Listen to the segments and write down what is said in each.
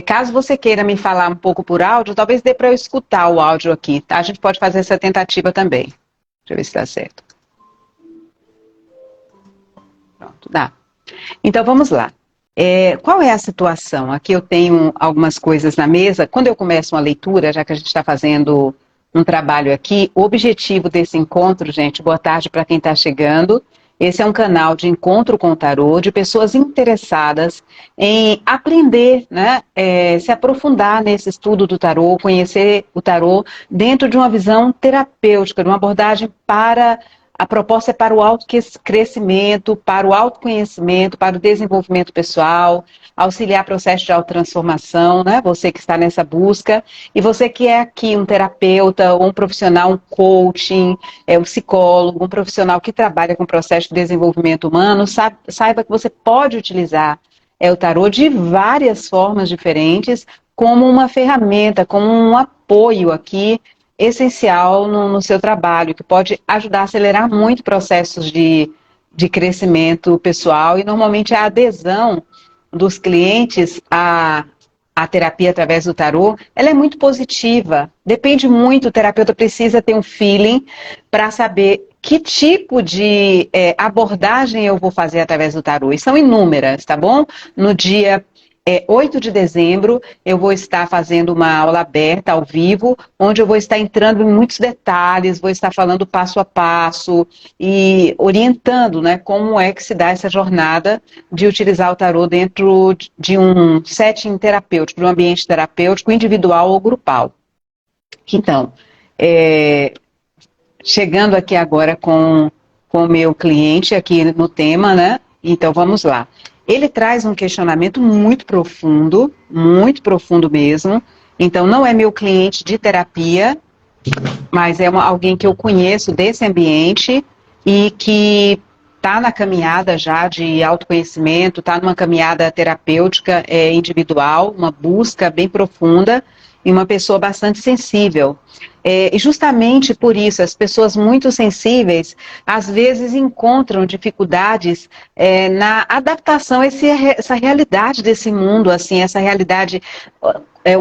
Caso você queira me falar um pouco por áudio, talvez dê para eu escutar o áudio aqui, tá? A gente pode fazer essa tentativa também. Deixa eu ver se dá certo. Pronto, dá. Então vamos lá. Qual é a situação? Aqui eu tenho algumas coisas na mesa. Quando eu começo uma leitura, já que a gente está fazendo um trabalho aqui, o objetivo desse encontro, gente, boa tarde para quem está chegando. Esse é um canal de encontro com o tarô, de pessoas interessadas em aprender, né, se aprofundar nesse estudo do tarô, conhecer o tarô dentro de uma visão terapêutica, de uma abordagem para... A proposta é para o autocrescimento, para o autoconhecimento, para o desenvolvimento pessoal, auxiliar processo de autotransformação, né? Você que está nessa busca, e você que é aqui um terapeuta, ou um profissional, um coaching, um psicólogo, um profissional que trabalha com processo de desenvolvimento humano, saiba que você pode utilizar o tarô de várias formas diferentes, como uma ferramenta, como um apoio aqui, essencial no seu trabalho, que pode ajudar a acelerar muito processos de crescimento pessoal, e normalmente a adesão dos clientes à terapia através do tarô, ela é muito positiva. Depende muito, o terapeuta precisa ter um feeling para saber que tipo de abordagem eu vou fazer através do tarô. E são inúmeras, tá bom? No dia 8 de dezembro, eu vou estar fazendo uma aula aberta, ao vivo, onde eu vou estar entrando em muitos detalhes, vou estar falando passo a passo e orientando, né, como é que se dá essa jornada de utilizar o tarô dentro de um setting terapêutico, de um ambiente terapêutico individual ou grupal. Então, chegando aqui agora com o meu cliente aqui no tema, né? Então, vamos lá. Ele traz um questionamento muito profundo mesmo. Então, não é meu cliente de terapia, mas é alguém que eu conheço desse ambiente e que está na caminhada já de autoconhecimento, está numa caminhada terapêutica individual, uma busca bem profunda, e uma pessoa bastante sensível. E justamente por isso, as pessoas muito sensíveis, às vezes encontram dificuldades na adaptação a essa realidade desse mundo, assim, essa realidade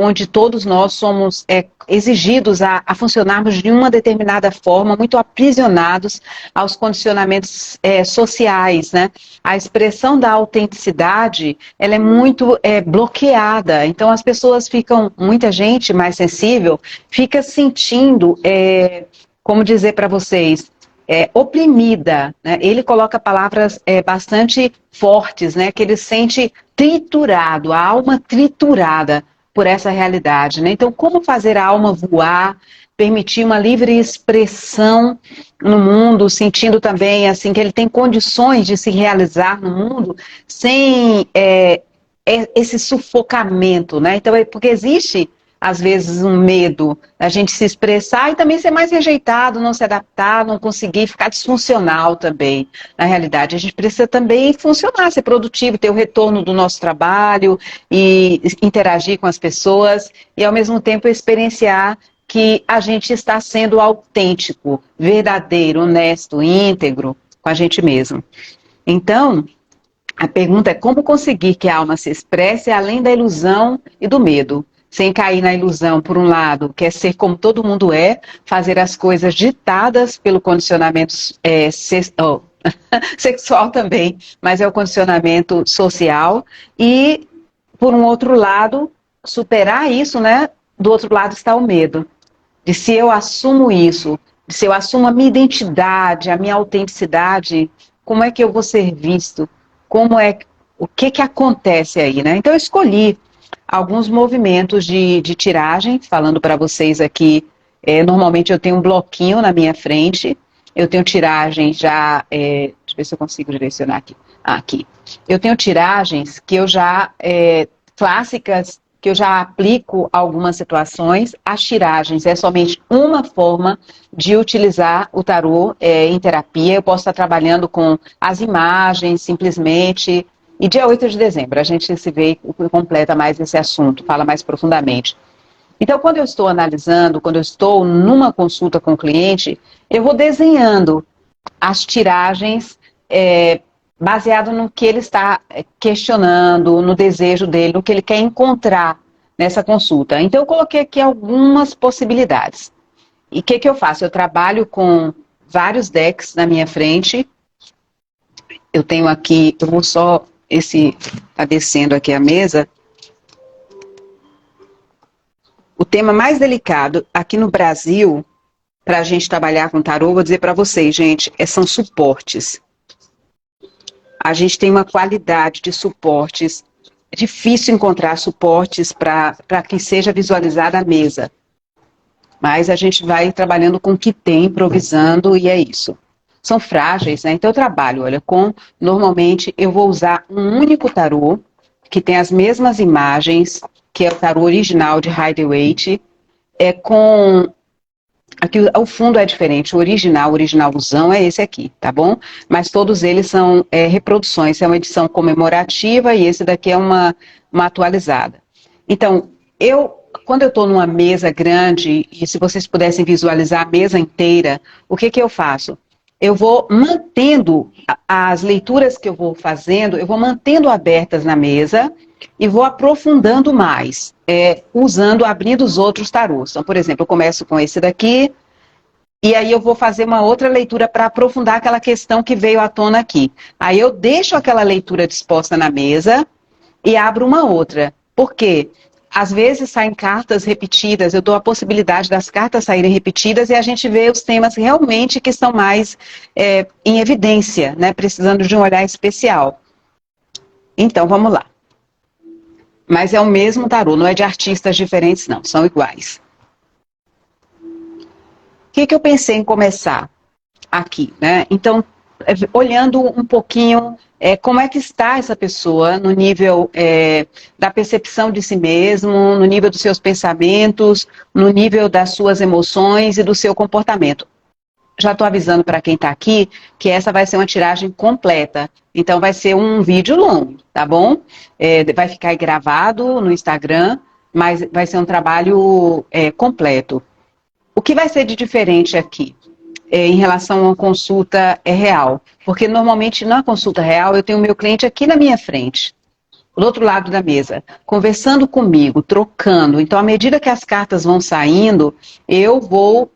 onde todos nós somos exigidos a funcionarmos de uma determinada forma, muito aprisionados aos condicionamentos sociais, né? A expressão da autenticidade, ela é muito bloqueada, então as pessoas ficam, muita gente mais sensível, fica sentindo, como dizer para vocês, oprimida, né? Ele coloca palavras bastante fortes, né? Que ele sente triturado, a alma triturada por essa realidade, né? Então, como fazer a alma voar, permitir uma livre expressão no mundo, sentindo também assim que ele tem condições de se realizar no mundo sem esse sufocamento, né? Então, porque existe às vezes um medo da gente se expressar e também ser mais rejeitado, não se adaptar, não conseguir, ficar disfuncional também. Na realidade, a gente precisa também funcionar, ser produtivo, ter o retorno do nosso trabalho e interagir com as pessoas e, ao mesmo tempo, experienciar que a gente está sendo autêntico, verdadeiro, honesto, íntegro com a gente mesmo. Então, a pergunta é como conseguir que a alma se expresse além da ilusão e do medo, sem cair na ilusão, por um lado, que é ser como todo mundo fazer as coisas ditadas pelo condicionamento sexual também, mas é o condicionamento social, e, por um outro lado, superar isso, né? Do outro lado está o medo, de se eu assumo isso, de se eu assumo a minha identidade, a minha autenticidade, como é que eu vou ser visto? O que acontece aí, né? Então eu escolhi alguns movimentos de tiragem, falando para vocês aqui, normalmente eu tenho um bloquinho na minha frente, eu tenho tiragens já, deixa eu ver se eu consigo direcionar aqui. Aqui. Eu tenho tiragens que eu já, clássicas, que eu já aplico algumas situações. As tiragens é somente uma forma de utilizar o tarô em terapia. Eu posso estar trabalhando com as imagens, simplesmente. E dia 8 de dezembro a gente se vê e completa mais esse assunto, fala mais profundamente. Então, quando eu estou analisando, quando eu estou numa consulta com o cliente, eu vou desenhando as tiragens baseado no que ele está questionando, no desejo dele, no que ele quer encontrar nessa consulta. Então, eu coloquei aqui algumas possibilidades. E o que eu faço? Eu trabalho com vários decks na minha frente. Eu tenho aqui, eu vou só, tá descendo aqui a mesa. O tema mais delicado aqui no Brasil, para a gente trabalhar com tarô, vou dizer para vocês, gente, são suportes. A gente tem uma qualidade de suportes, é difícil encontrar suportes para que seja visualizada a mesa. Mas a gente vai trabalhando com o que tem, improvisando, e é isso. São frágeis, né? Então eu trabalho, olha, normalmente eu vou usar um único tarô, que tem as mesmas imagens, que é o tarô original de Rider-Waite, aqui o fundo é diferente, o originalzão é esse aqui, tá bom? Mas todos eles são reproduções, é uma edição comemorativa e esse daqui é uma atualizada. Então, quando eu estou numa mesa grande, e se vocês pudessem visualizar a mesa inteira, o que eu faço? Eu vou mantendo as leituras que eu vou fazendo, eu vou mantendo abertas na mesa e vou aprofundando mais, abrindo os outros tarôs. Então, por exemplo, eu começo com esse daqui, e aí eu vou fazer uma outra leitura para aprofundar aquela questão que veio à tona aqui. Aí eu deixo aquela leitura disposta na mesa e abro uma outra. Por quê? Às vezes saem cartas repetidas, eu dou a possibilidade das cartas saírem repetidas e a gente vê os temas realmente que estão mais em evidência, né? Precisando de um olhar especial. Então, vamos lá. Mas é o mesmo tarô, não é de artistas diferentes, não, são iguais. O que eu pensei em começar aqui, né? Então, olhando um pouquinho como é que está essa pessoa no nível da percepção de si mesmo, no nível dos seus pensamentos, no nível das suas emoções e do seu comportamento. Já estou avisando para quem está aqui que essa vai ser uma tiragem completa. Então, vai ser um vídeo longo, tá bom? Vai ficar gravado no Instagram, mas vai ser um trabalho completo. O que vai ser de diferente aqui? Em relação a uma consulta real, porque normalmente na consulta real eu tenho o meu cliente aqui na minha frente, do outro lado da mesa, conversando comigo, trocando. Então, à medida que as cartas vão saindo, eu vou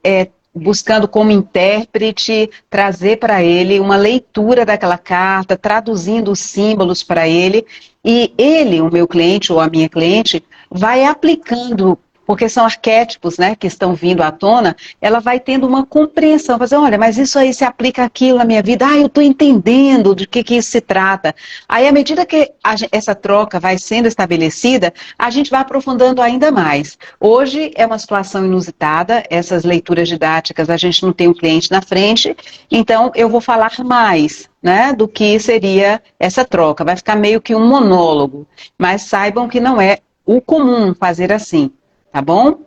buscando como intérprete trazer para ele uma leitura daquela carta, traduzindo os símbolos para ele, e ele, o meu cliente ou a minha cliente, vai aplicando, porque são arquétipos, né, que estão vindo à tona, ela vai tendo uma compreensão, vai dizer, olha, mas isso aí se aplica aquilo na minha vida, eu estou entendendo de que isso se trata. Aí, à medida que essa troca vai sendo estabelecida, a gente vai aprofundando ainda mais. Hoje é uma situação inusitada, essas leituras didáticas, a gente não tem um cliente na frente, então eu vou falar mais, né, do que seria essa troca, vai ficar meio que um monólogo, mas saibam que não é o comum fazer assim. Tá bom?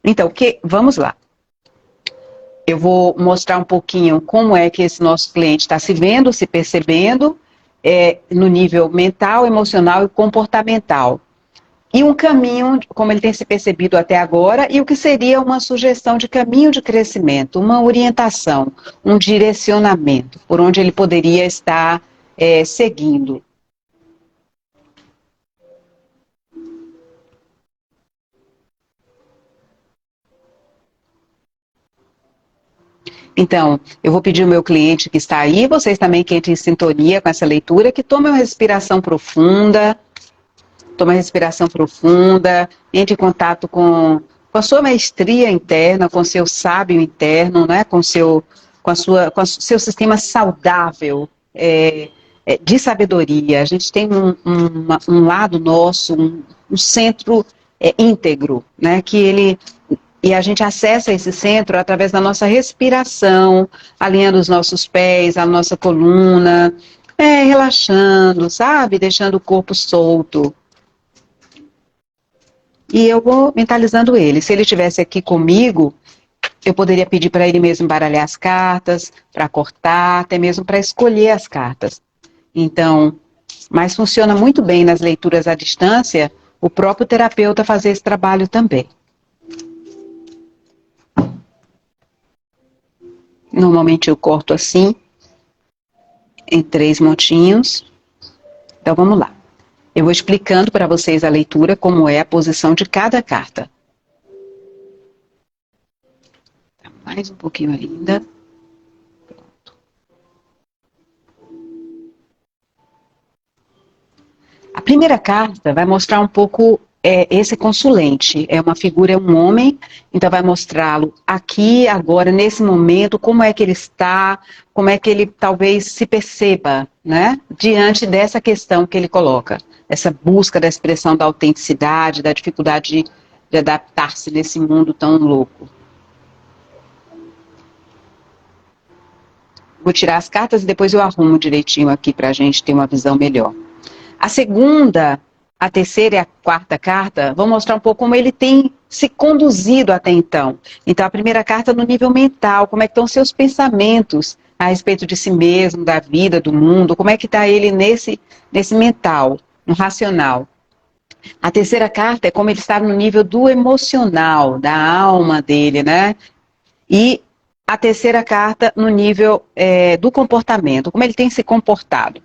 Então, vamos lá. Eu vou mostrar um pouquinho como é que esse nosso cliente está se vendo, se percebendo, no nível mental, emocional e comportamental. E um caminho, como ele tem se percebido até agora, e o que seria uma sugestão de caminho de crescimento, uma orientação, um direcionamento, por onde ele poderia estar seguindo. Então, eu vou pedir ao meu cliente que está aí, vocês também que entrem em sintonia com essa leitura, que tome uma respiração profunda, entre em contato com a sua maestria interna, com o seu sábio interno, né, com seu sistema saudável de sabedoria. A gente tem um lado nosso, um centro íntegro, né, e a gente acessa esse centro através da nossa respiração, alinhando os nossos pés, a nossa coluna, relaxando, sabe? Deixando o corpo solto. E eu vou mentalizando ele. Se ele estivesse aqui comigo, eu poderia pedir para ele mesmo baralhar as cartas, para cortar, até mesmo para escolher as cartas. Então, mas funciona muito bem nas leituras à distância, o próprio terapeuta fazer esse trabalho também. Normalmente eu corto assim, em 3 montinhos. Então, vamos lá. Eu vou explicando para vocês a leitura, como é a posição de cada carta. Mais um pouquinho ainda. Pronto. A primeira carta vai mostrar um pouco esse consulente. É uma figura, é um homem, então vai mostrá-lo aqui, agora, nesse momento, como é que ele está, como é que ele talvez se perceba, né, diante dessa questão que ele coloca. Essa busca da expressão da autenticidade, da dificuldade de adaptar-se nesse mundo tão louco. Vou tirar as cartas e depois eu arrumo direitinho aqui para a gente ter uma visão melhor. A segunda, a terceira e a quarta carta vão mostrar um pouco como ele tem se conduzido até então. Então, a primeira carta no nível mental, como é que estão seus pensamentos a respeito de si mesmo, da vida, do mundo, como é que está ele nesse mental, no racional. A terceira carta é como ele está no nível do emocional, da alma dele, né? E a terceira carta no nível do comportamento, como ele tem se comportado.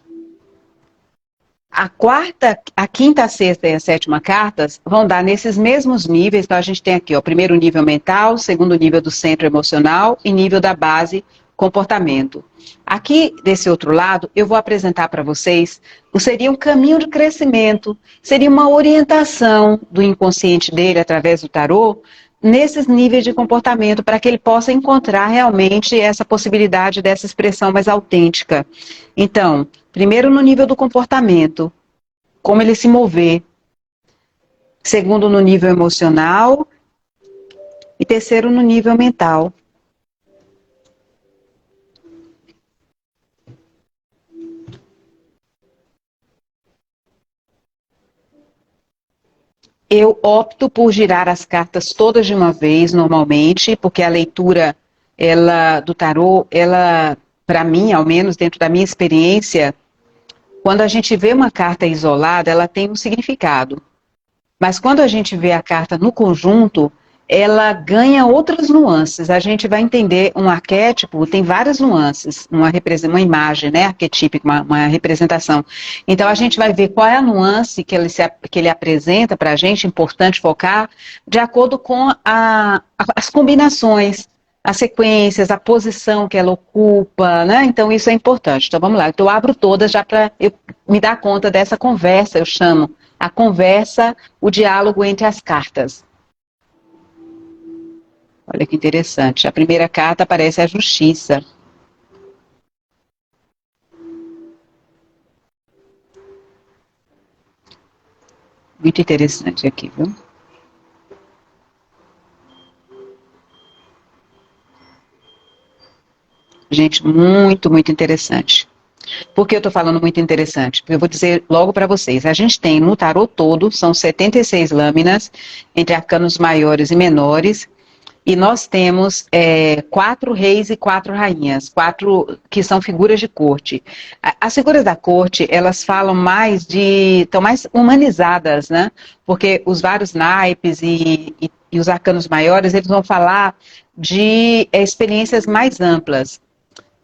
A quarta, a quinta, a sexta e a sétima cartas vão dar nesses mesmos níveis. Então, a gente tem aqui, ó, primeiro nível mental, segundo nível do centro emocional e nível da base comportamento. Aqui, desse outro lado, eu vou apresentar para vocês seria um caminho de crescimento, seria uma orientação do inconsciente dele através do tarô, nesses níveis de comportamento, para que ele possa encontrar realmente essa possibilidade dessa expressão mais autêntica. Então, primeiro no nível do comportamento, como ele se mover. Segundo, no nível emocional. E terceiro, no nível mental. Eu opto por girar as cartas todas de uma vez, normalmente, porque a leitura do tarô, para mim, ao menos dentro da minha experiência, quando a gente vê uma carta isolada, ela tem um significado. Mas quando a gente vê a carta no conjunto, ela ganha outras nuances. A gente vai entender um arquétipo, tem várias nuances, uma imagem, né, arquetípica, uma representação. Então a gente vai ver qual é a nuance que ele apresenta para a gente, importante focar, de acordo com as combinações, as sequências, a posição que ela ocupa, né? Então isso é importante. Então vamos lá, então eu abro todas já para eu me dar conta dessa conversa, eu chamo a conversa, o diálogo entre as cartas. Olha que interessante. A primeira carta aparece a justiça. Muito interessante aqui, viu? Gente, muito, muito interessante. Por que eu estou falando muito interessante? Porque eu vou dizer logo para vocês. A gente tem no tarô todo, são 76 lâminas, entre arcanos maiores e menores, e nós temos 4 reis e 4 rainhas, 4 que são figuras de corte. As figuras da corte, elas falam estão mais humanizadas, né? Porque os vários naipes e os arcanos maiores, eles vão falar de experiências mais amplas,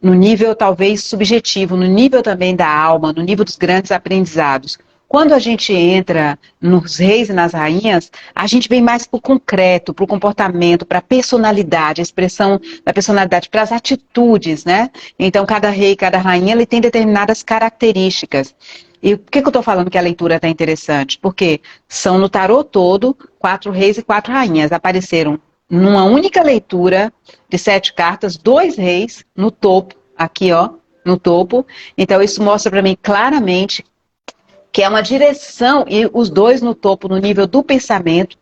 no nível talvez subjetivo, no nível também da alma, no nível dos grandes aprendizados. Quando a gente entra nos reis e nas rainhas, a gente vem mais para o concreto, para o comportamento, para a personalidade, a expressão da personalidade, para as atitudes, né? Então, cada rei, cada rainha, ele tem determinadas características. E por que eu estou falando que a leitura está interessante? Porque são no tarô todo 4 reis e 4 rainhas. Apareceram numa única leitura de 7 cartas, 2 reis no topo, aqui ó, no topo. Então isso mostra para mim claramente que é uma direção, e os 2 no topo no nível do pensamento,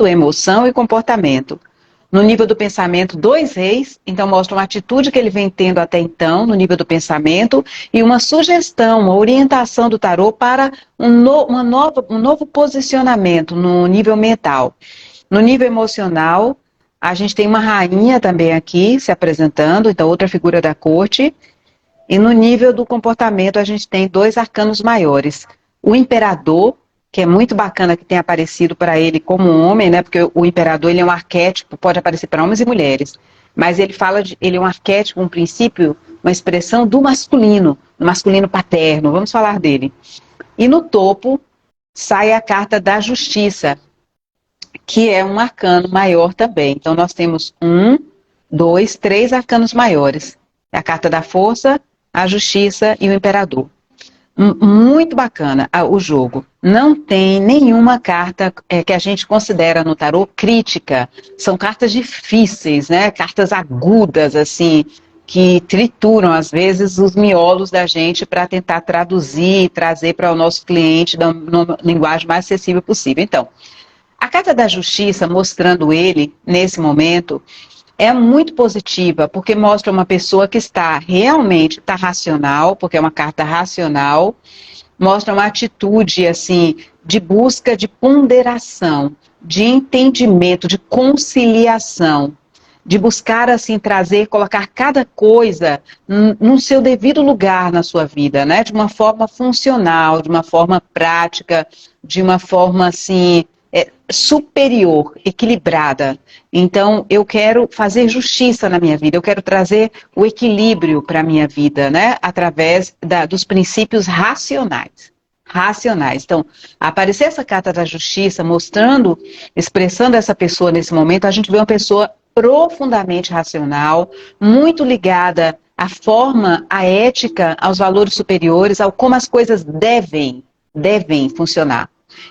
emoção e comportamento. No nível do pensamento, 2 reis, então mostra uma atitude que ele vem tendo até então, no nível do pensamento, e uma sugestão, uma orientação do tarô para um novo posicionamento no nível mental. No nível emocional, a gente tem uma rainha também aqui se apresentando, então outra figura da corte. E no nível do comportamento, a gente tem 2 arcanos maiores. O imperador, que é muito bacana que tenha aparecido para ele como homem, né? Porque o imperador ele é um arquétipo, pode aparecer para homens e mulheres. Mas ele é um arquétipo, um princípio, uma expressão do masculino. masculino paterno, vamos falar dele. E no topo sai a carta da justiça, que é um arcano maior também. Então nós temos 1, 2, 3 arcanos maiores. A carta da força, a justiça e o imperador. Muito bacana o jogo. Não tem nenhuma carta que a gente considera no tarô crítica. São cartas difíceis, né? Cartas agudas, assim, que trituram, às vezes, os miolos da gente para tentar traduzir e trazer para o nosso cliente numa linguagem mais acessível possível. Então, a carta da justiça, mostrando ele, nesse momento, é muito positiva, porque mostra uma pessoa que realmente está racional, porque é uma carta racional, mostra uma atitude, assim, de busca de ponderação, de entendimento, de conciliação, de buscar, assim, colocar cada coisa no seu devido lugar na sua vida, né? De uma forma funcional, de uma forma prática, de uma forma, assim, superior, equilibrada. Então, eu quero fazer justiça na minha vida, eu quero trazer o equilíbrio para a minha vida, né? Através dos princípios racionais. Então, aparecer essa carta da justiça, mostrando, expressando essa pessoa nesse momento, a gente vê uma pessoa profundamente racional, muito ligada à forma, à ética, aos valores superiores, ao como as coisas devem funcionar.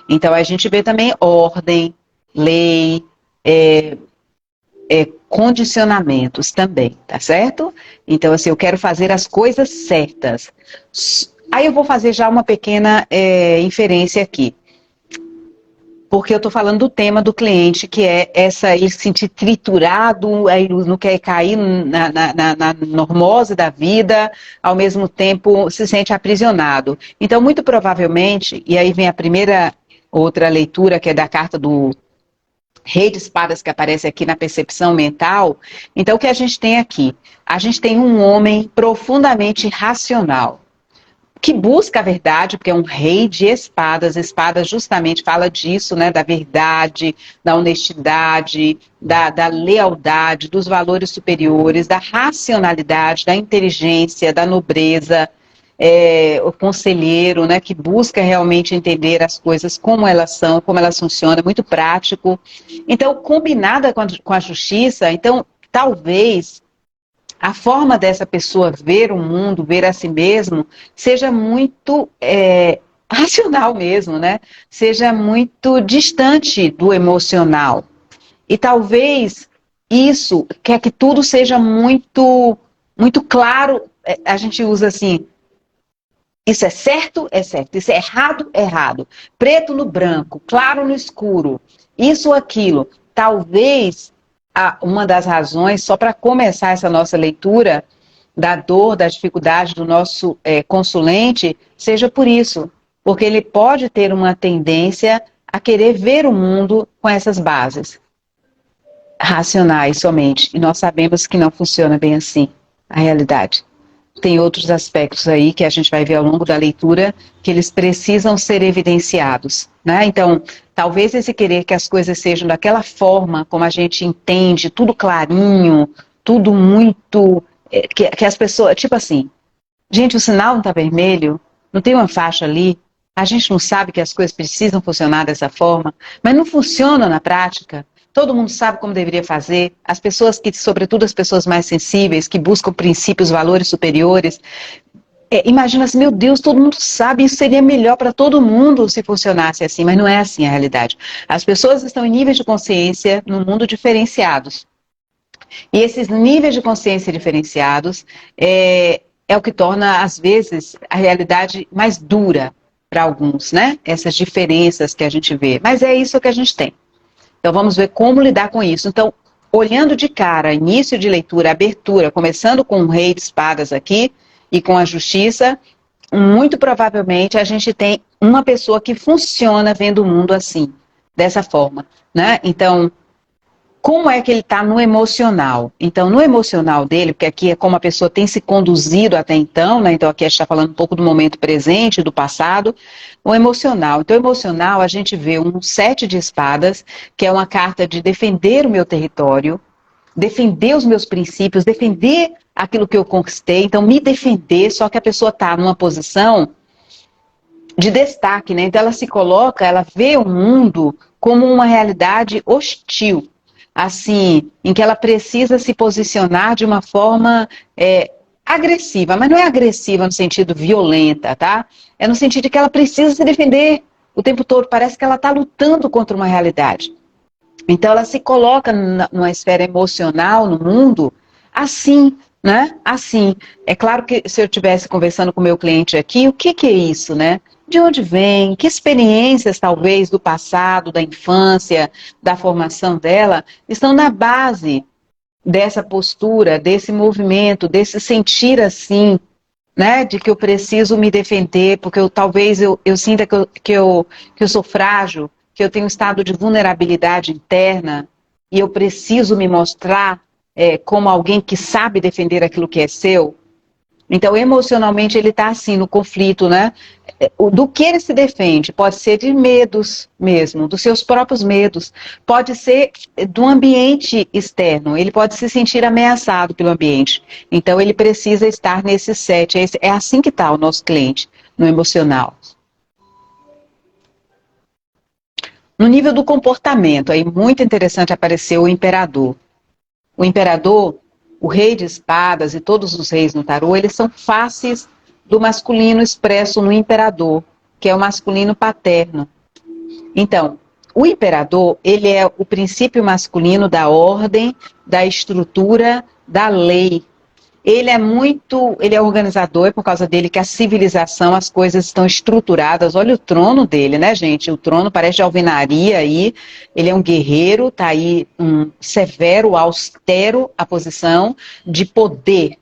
Então, a gente vê também ordem, lei, condicionamentos também, tá certo? Então, assim, eu quero fazer as coisas certas. Aí eu vou fazer já uma pequena inferência aqui. Porque eu estou falando do tema do cliente, que é ele se sentir triturado, aí não quer cair na normose da vida, ao mesmo tempo se sente aprisionado. Então, muito provavelmente, e aí vem a outra leitura, que é da carta do Rei de Espadas, que aparece aqui na percepção mental. Então, o que a gente tem aqui? A gente tem um homem profundamente racional, que busca a verdade, porque é um rei de espadas. Espadas justamente fala disso, né? Da verdade, da honestidade, da lealdade, dos valores superiores, da racionalidade, da inteligência, da nobreza. O conselheiro, né? Que busca realmente entender as coisas como elas são, como elas funcionam, é muito prático. Então, combinada com a justiça, então, talvez a forma dessa pessoa ver o mundo, ver a si mesmo, seja muito racional mesmo, né? Seja muito distante do emocional. E talvez isso quer que tudo seja muito, muito claro. A gente usa assim, isso é certo, isso é errado, errado. Preto no branco, claro no escuro, isso ou aquilo. Talvez uma das razões, só para começar essa nossa leitura, da dor, da dificuldade do nosso consulente, seja por isso. Porque ele pode ter uma tendência a querer ver o mundo com essas bases racionais somente. E nós sabemos que não funciona bem assim, a realidade. Tem outros aspectos aí que a gente vai ver ao longo da leitura que eles precisam ser evidenciados, né? Então, talvez esse querer que as coisas sejam daquela forma como a gente entende, tudo clarinho, tudo muito... que as pessoas... Tipo assim, gente, o sinal não está vermelho, não tem uma faixa ali, a gente não sabe que as coisas precisam funcionar dessa forma, mas não funciona na prática. Todo mundo sabe como deveria fazer. As pessoas sobretudo as pessoas mais sensíveis, que buscam princípios, valores superiores, imagina assim, meu Deus, todo mundo sabe, isso seria melhor para todo mundo se funcionasse assim, mas não é assim a realidade. As pessoas estão em níveis de consciência no mundo diferenciados. E esses níveis de consciência diferenciados é o que torna, às vezes, a realidade mais dura para alguns, né? Essas diferenças que a gente vê. Mas é isso que a gente tem. Então, vamos ver como lidar com isso. Então, olhando de cara, início de leitura, abertura, começando com o Rei de Espadas aqui e com a Justiça, muito provavelmente a gente tem uma pessoa que funciona vendo o mundo assim, dessa forma, né? Então, como é que ele está no emocional? Então, no emocional dele, porque aqui é como a pessoa tem se conduzido até então, né? Então aqui a gente está falando um pouco do momento presente, do passado, o emocional. Então, o emocional, a gente vê um 7 de espadas, que é uma carta de defender o meu território, defender os meus princípios, defender aquilo que eu conquistei, então me defender, só que a pessoa está numa posição de destaque, né? Então ela se coloca, ela vê o mundo como uma realidade hostil, assim, em que ela precisa se posicionar de uma forma agressiva, mas não é agressiva no sentido violenta, tá? É no sentido de que ela precisa se defender o tempo todo, parece que ela está lutando contra uma realidade. Então ela se coloca numa esfera emocional no mundo assim, né? Assim. É claro que se eu estivesse conversando com o meu cliente aqui, o que é isso, né? De onde vem? Que experiências, talvez, do passado, da infância, da formação dela, estão na base dessa postura, desse movimento, desse sentir assim, né? De que eu preciso me defender, porque talvez eu sinta que eu sou frágil, que eu tenho um estado de vulnerabilidade interna e eu preciso me mostrar como alguém que sabe defender aquilo que é seu. Então, emocionalmente, ele está assim, no conflito, né? Do que ele se defende? Pode ser de medos mesmo, dos seus próprios medos. Pode ser do ambiente externo. Ele pode se sentir ameaçado pelo ambiente. Então, ele precisa estar nesse set. É assim que está o nosso cliente, no emocional. No nível do comportamento, aí muito interessante apareceu o imperador. O imperador, o rei de espadas e todos os reis no tarô, eles são faces do masculino expresso no imperador, que é o masculino paterno. Então, o imperador, ele é o princípio masculino da ordem, da estrutura, da lei. Ele é organizador, é por causa dele que a civilização, as coisas estão estruturadas. Olha o trono dele, né, gente? O trono parece de alvenaria aí. Ele é um guerreiro, tá aí severo, austero a posição de poder.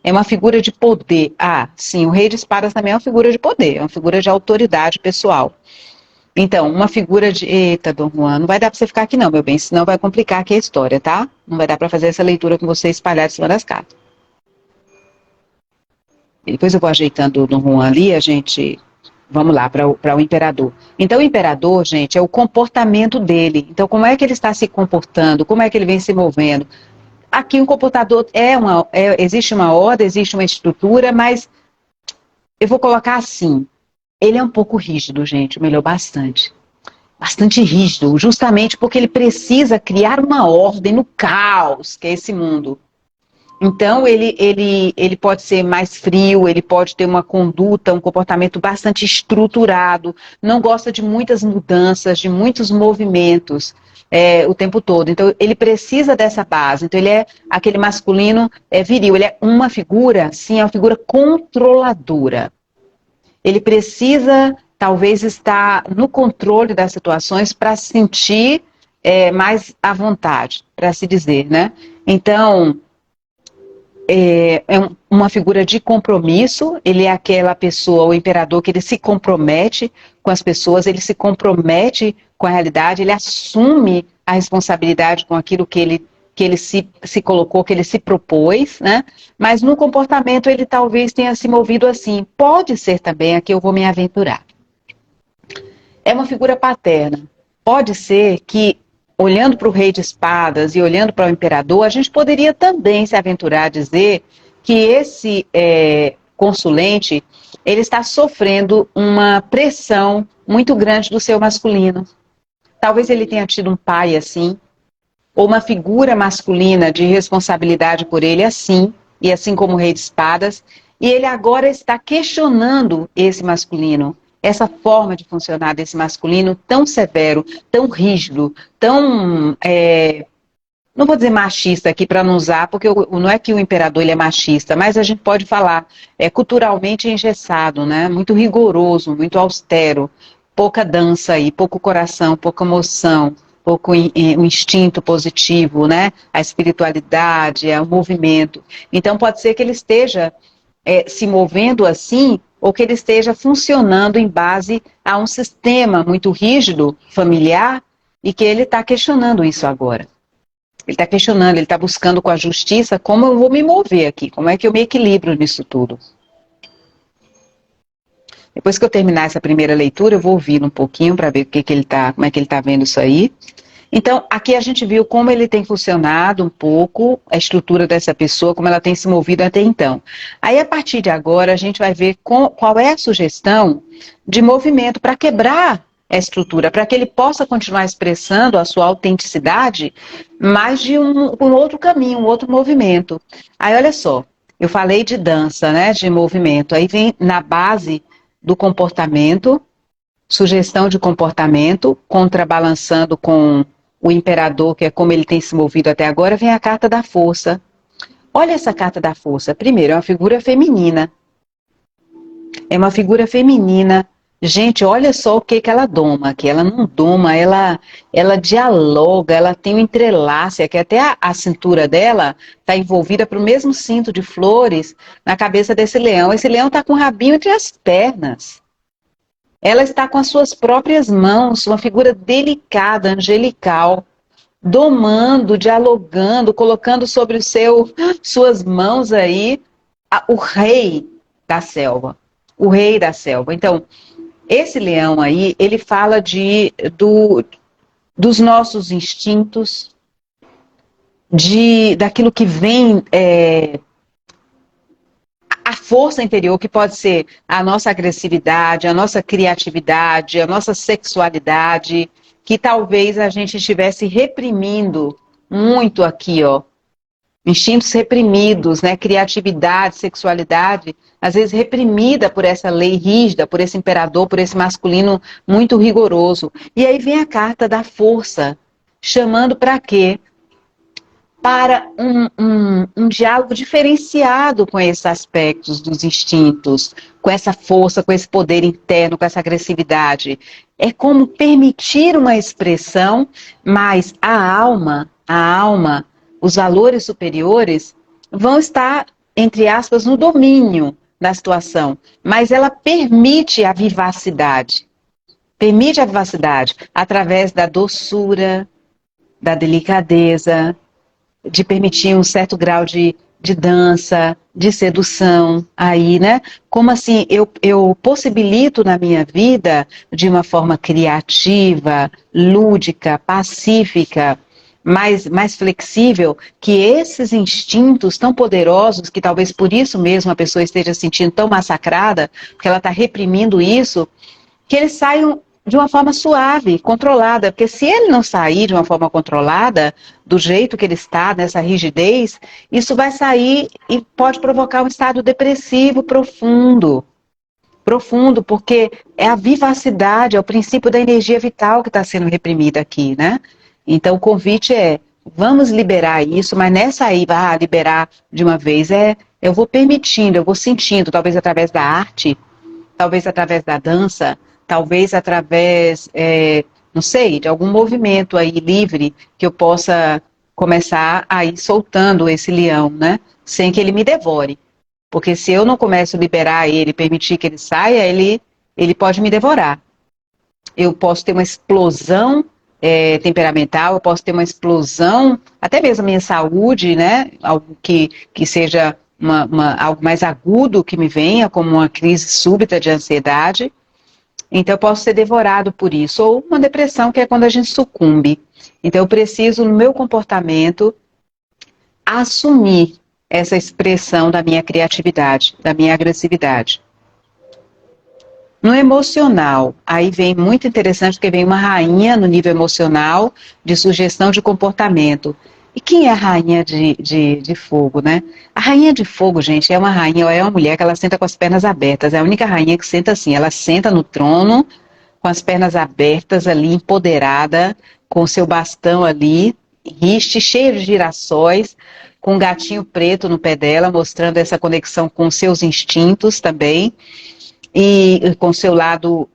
É uma figura de poder. Ah, sim, o rei de espadas também é uma figura de poder, é uma figura de autoridade pessoal. Então, uma figura de... Eita, Dom Juan, não vai dar para você ficar aqui não, meu bem, senão vai complicar aqui a história, tá? Não vai dar para fazer essa leitura com você espalhada em cima das cartas. E depois eu vou ajeitando o Dom Juan ali, a gente... Vamos lá, para o imperador. Então, o imperador, gente, é o comportamento dele. Então, como é que ele está se comportando? Como é que ele vem se movendo? Aqui um comportador existe uma ordem, existe uma estrutura, mas eu vou colocar assim, ele é um pouco rígido, gente, melhor bastante. Bastante rígido, justamente porque ele precisa criar uma ordem no caos, que é esse mundo. Então, ele pode ser mais frio, ele pode ter uma conduta, um comportamento bastante estruturado, não gosta de muitas mudanças, de muitos movimentos o tempo todo. Então, ele precisa dessa base. Então, ele é aquele masculino viril, ele é uma figura, sim, é uma figura controladora. Ele precisa, talvez, estar no controle das situações para se sentir mais à vontade, para se dizer, né? Então... uma figura de compromisso, ele é aquela pessoa, o imperador, que ele se compromete com as pessoas, ele se compromete com a realidade, ele assume a responsabilidade com aquilo que ele se colocou, que ele se propôs, né? Mas no comportamento ele talvez tenha se movido assim. Pode ser também, aqui eu vou me aventurar. É uma figura paterna. Pode ser que olhando para o rei de espadas e olhando para o imperador, a gente poderia também se aventurar a dizer que esse consulente, ele está sofrendo uma pressão muito grande do seu masculino. Talvez ele tenha tido um pai assim, ou uma figura masculina de responsabilidade por ele assim, e assim como o rei de espadas, e ele agora está questionando esse masculino. Essa forma de funcionar desse masculino tão severo, tão rígido, tão, não vou dizer machista aqui para não usar, porque não é que o imperador ele é machista, mas a gente pode falar, culturalmente engessado, né? Muito rigoroso, muito austero, pouca dança aí, pouco coração, pouca emoção, pouco o instinto positivo, né? A espiritualidade, o movimento. Então pode ser que ele esteja se movendo assim, ou que ele esteja funcionando em base a um sistema muito rígido, familiar, e que ele está questionando isso agora. Ele está questionando, ele está buscando com a justiça como eu vou me mover aqui, como é que eu me equilibro nisso tudo. Depois que eu terminar essa primeira leitura, eu vou ouvir um pouquinho para ver como é que ele está vendo isso aí. Então, aqui a gente viu como ele tem funcionado um pouco, a estrutura dessa pessoa, como ela tem se movido até então. Aí, a partir de agora, a gente vai ver qual é a sugestão de movimento para quebrar a estrutura, para que ele possa continuar expressando a sua autenticidade, mas de um outro caminho, um outro movimento. Aí, olha só, eu falei de dança, né, de movimento, aí vem na base do comportamento, sugestão de comportamento, contrabalançando com o imperador, que é como ele tem se movido até agora, vem a carta da força. Olha essa carta da força. Primeiro, é uma figura feminina. É uma figura feminina. Gente, olha só o que ela doma, que ela não doma, ela dialoga, ela tem um entrelace, que até a cintura dela está envolvida para o mesmo cinto de flores na cabeça desse leão. Esse leão está com o rabinho entre as pernas. Ela está com as suas próprias mãos, uma figura delicada, angelical, domando, dialogando, colocando sobre suas mãos aí o rei da selva. O rei da selva. Então, esse leão aí, ele fala dos nossos instintos, daquilo que vem, a força interior, que pode ser a nossa agressividade, a nossa criatividade, a nossa sexualidade, que talvez a gente estivesse reprimindo muito aqui, ó. Instintos reprimidos, né? Criatividade, sexualidade, às vezes reprimida por essa lei rígida, por esse imperador, por esse masculino muito rigoroso. E aí vem a carta da força, chamando para quê? Para um diálogo diferenciado com esses aspectos dos instintos, com essa força, com esse poder interno, com essa agressividade. É como permitir uma expressão, mas a alma, os valores superiores vão estar, entre aspas, no domínio da situação, mas ela permite a vivacidade através da doçura, da delicadeza, de permitir um certo grau de dança, de sedução, aí, né? Como assim, eu possibilito na minha vida, de uma forma criativa, lúdica, pacífica, mais flexível, que esses instintos tão poderosos, que talvez por isso mesmo a pessoa esteja se sentindo tão massacrada, porque ela está reprimindo isso, que eles saiam de uma forma suave, controlada, porque se ele não sair de uma forma controlada, do jeito que ele está, nessa rigidez, isso vai sair e pode provocar um estado depressivo profundo, porque é a vivacidade, é o princípio da energia vital que está sendo reprimida aqui, né? Então o convite é, vamos liberar isso, mas nessa aí, liberar de uma vez, eu vou permitindo, eu vou sentindo, talvez através da arte, talvez através da dança, talvez através, não sei, de algum movimento aí livre que eu possa começar a ir soltando esse leão, né? Sem que ele me devore. Porque se eu não começo a liberar ele, permitir que ele saia, ele pode me devorar. Eu posso ter uma explosão temperamental, eu posso ter uma explosão, até mesmo a minha saúde, né? Algo que seja algo mais agudo que me venha, como uma crise súbita de ansiedade. Então, eu posso ser devorado por isso. Ou uma depressão, que é quando a gente sucumbe. Então, eu preciso, no meu comportamento, assumir essa expressão da minha criatividade, da minha agressividade. No emocional, aí vem muito interessante, porque vem uma rainha no nível emocional de sugestão de comportamento. E quem é a rainha de fogo, né? A rainha de fogo, gente, é uma rainha, é uma mulher que ela senta com as pernas abertas. É a única rainha que senta assim, ela senta no trono, com as pernas abertas ali, empoderada, com o seu bastão ali, riste, cheio de girassóis, com um gatinho preto no pé dela, mostrando essa conexão com os seus instintos também, e com o seu lado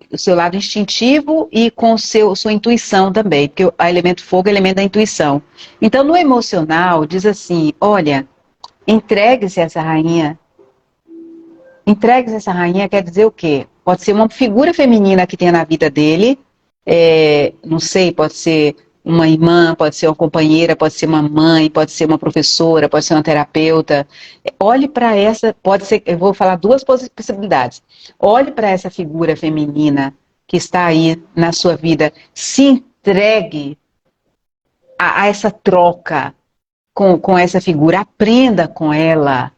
instintivo e com sua intuição também, porque o elemento fogo é o elemento da intuição. Então, no emocional, diz assim, olha, entregue-se a essa rainha. Entregue-se a essa rainha quer dizer o quê? Pode ser uma figura feminina que tenha na vida dele, não sei, pode ser uma irmã, pode ser uma companheira, pode ser uma mãe, pode ser uma professora, pode ser uma terapeuta. Olhe para essa, pode ser, eu vou falar duas possibilidades. Olhe para essa figura feminina que está aí na sua vida, se entregue a essa troca com essa figura. Aprenda com ela,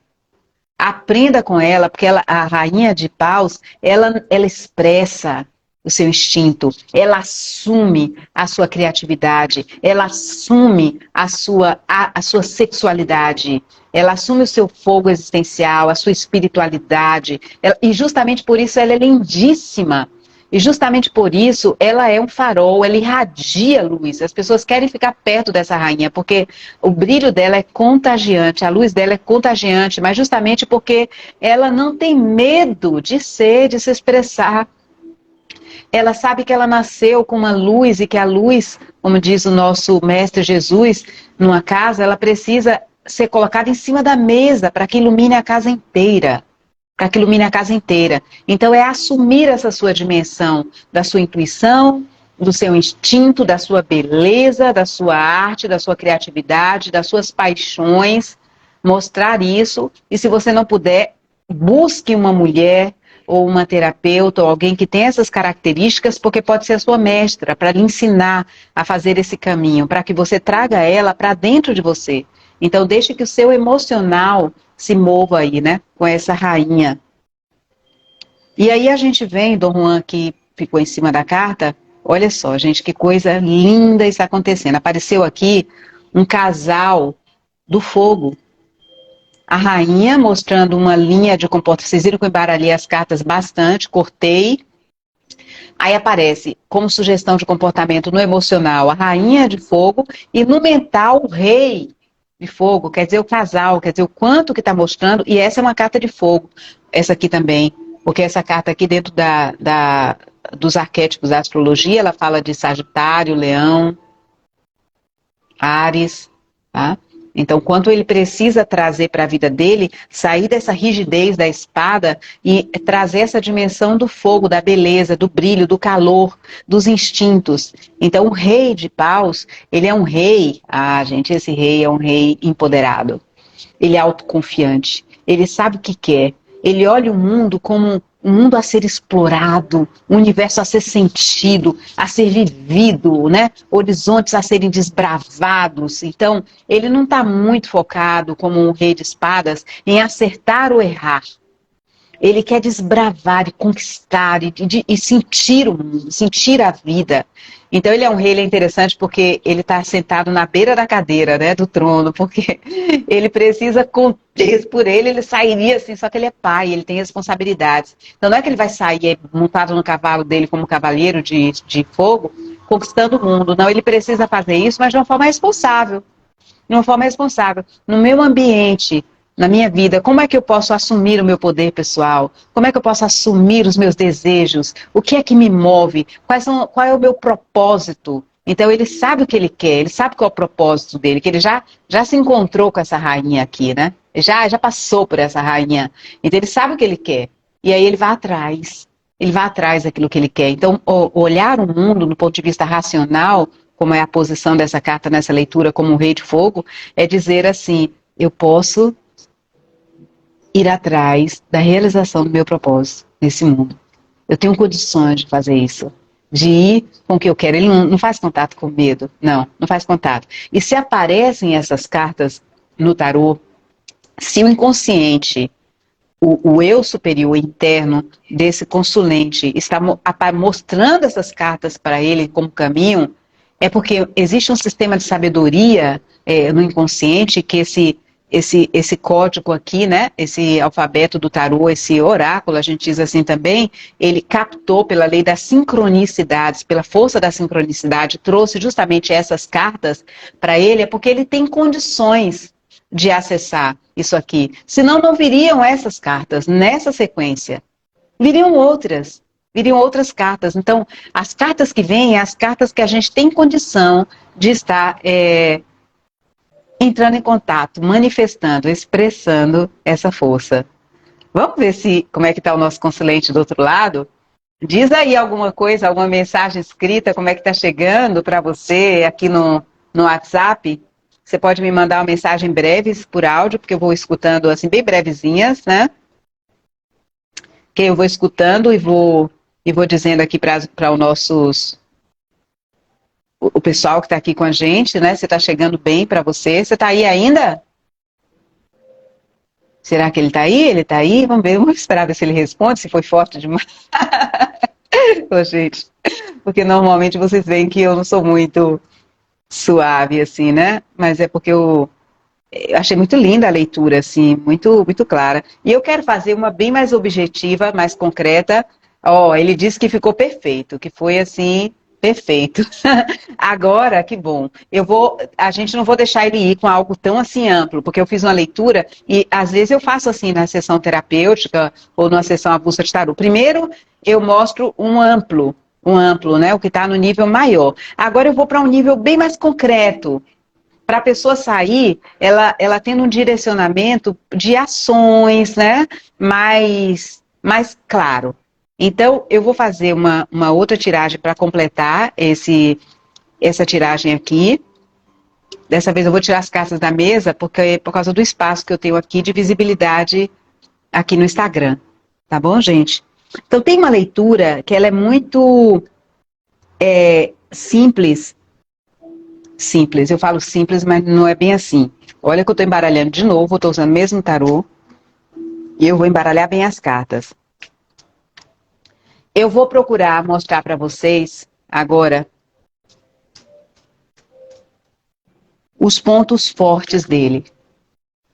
porque a rainha de paus, ela expressa o seu instinto, ela assume a sua criatividade, ela assume a sua sexualidade, ela assume o seu fogo existencial, a sua espiritualidade, e justamente por isso ela é lindíssima. E justamente por isso ela é um farol, ela irradia luz. As pessoas querem ficar perto dessa rainha, porque o brilho dela é contagiante, a luz dela é contagiante, mas justamente porque ela não tem medo de se expressar. Ela sabe que ela nasceu com uma luz e que a luz, como diz o nosso mestre Jesus, numa casa, ela precisa ser colocada em cima da mesa para que ilumine a casa inteira. Para que ilumine a casa inteira. Então é assumir essa sua dimensão da sua intuição, do seu instinto, da sua beleza, da sua arte, da sua criatividade, das suas paixões, mostrar isso. E se você não puder, busque uma mulher ou uma terapeuta ou alguém que tem essas características, porque pode ser a sua mestra, para lhe ensinar a fazer esse caminho, para que você traga ela para dentro de você. Então deixe que o seu emocional se mova aí, né, com essa rainha. E aí a gente vem, Dom Juan, que ficou em cima da carta, olha só, gente, que coisa linda está acontecendo. Apareceu aqui um casal do fogo. A rainha mostrando uma linha de comportamento. Vocês viram que eu embaralhei as cartas bastante, cortei. Aí aparece, como sugestão de comportamento no emocional, a rainha de fogo, e no mental, o rei de fogo, quer dizer o casal, quer dizer o quanto que está mostrando, e essa é uma carta de fogo, essa aqui também, porque essa carta aqui dentro dos arquétipos da astrologia, ela fala de Sagitário, Leão, Áries, tá? Então, quanto ele precisa trazer para a vida dele, sair dessa rigidez da espada e trazer essa dimensão do fogo, da beleza, do brilho, do calor, dos instintos. Então, o rei de paus, ele é um rei, gente, esse rei é um rei empoderado. Ele é autoconfiante, ele sabe o que quer. Ele olha o mundo como um mundo a ser explorado, um universo a ser sentido, a ser vivido, né? Horizontes a serem desbravados. Então, ele não está muito focado, como um rei de espadas, em acertar ou errar. Ele quer desbravar e conquistar e sentir o mundo, sentir a vida. Então ele é um rei, ele é interessante porque ele está sentado na beira da cadeira, né, do trono, porque ele precisa conter por ele sairia assim, só que ele é pai, ele tem responsabilidades. Então não é que ele vai sair montado no cavalo dele como cavaleiro de fogo, conquistando o mundo. Não, ele precisa fazer isso, mas de uma forma responsável. De uma forma responsável. No meu ambiente, na minha vida, como é que eu posso assumir o meu poder pessoal? Como é que eu posso assumir os meus desejos? O que é que me move? Qual é o meu propósito? Então ele sabe o que ele quer, ele sabe qual é o propósito dele, que ele já se encontrou com essa rainha aqui, né? Já passou por essa rainha. Então ele sabe o que ele quer. E aí ele vai atrás. Ele vai atrás daquilo que ele quer. Então, olhar o mundo do ponto de vista racional, como é a posição dessa carta nessa leitura como um rei de fogo, é dizer assim, eu posso ir atrás da realização do meu propósito nesse mundo. Eu tenho condições de fazer isso, de ir com o que eu quero. Ele não faz contato com medo, não faz contato. E se aparecem essas cartas no tarô, se o inconsciente, o eu superior interno desse consulente está mostrando essas cartas para ele como caminho, é porque existe um sistema de sabedoria no inconsciente que esse código aqui, né, esse alfabeto do tarô, esse oráculo, a gente diz assim também, ele captou pela lei das sincronicidades, pela força da sincronicidade, trouxe justamente essas cartas para ele, é porque ele tem condições de acessar isso aqui. Senão não viriam essas cartas nessa sequência. Viriam outras cartas. Então, as cartas que vêm, as cartas que a gente tem condição de estar entrando em contato, manifestando, expressando essa força. Vamos ver como é que está o nosso consulente do outro lado? Diz aí alguma coisa, alguma mensagem escrita, como é que está chegando para você aqui no WhatsApp? Você pode me mandar uma mensagem breve por áudio, porque eu vou escutando assim, bem brevezinhas, né? Que eu vou escutando e vou dizendo aqui para os nossos o pessoal que está aqui com a gente, né? Se está chegando bem para você. Você está aí ainda? Será que ele está aí? Ele está aí? Vamos ver, vamos esperar ver se ele responde, se foi forte demais. Ô, gente, porque normalmente vocês veem que eu não sou muito suave, assim, né? Mas é porque eu achei muito linda a leitura, assim, muito, muito clara. E eu quero fazer uma bem mais objetiva, mais concreta. Ó, ele disse que ficou perfeito, que foi assim, perfeito. Agora, que bom. A gente não vou deixar ele ir com algo tão assim amplo, porque eu fiz uma leitura e às vezes eu faço assim na sessão terapêutica ou numa sessão avulsa de tarô. Primeiro, eu mostro um amplo, né? O que está no nível maior. Agora eu vou para um nível bem mais concreto para a pessoa sair, ela tendo um direcionamento de ações, né, mais claro. Então, eu vou fazer uma outra tiragem para completar essa tiragem aqui. Dessa vez eu vou tirar as cartas da mesa, porque por causa do espaço que eu tenho aqui de visibilidade aqui no Instagram. Tá bom, gente? Então, tem uma leitura que ela é muito simples. Simples, eu falo simples, mas não é bem assim. Olha que eu estou embaralhando de novo, estou usando o mesmo tarô. E eu vou embaralhar bem as cartas. Eu vou procurar mostrar para vocês, agora, os pontos fortes dele.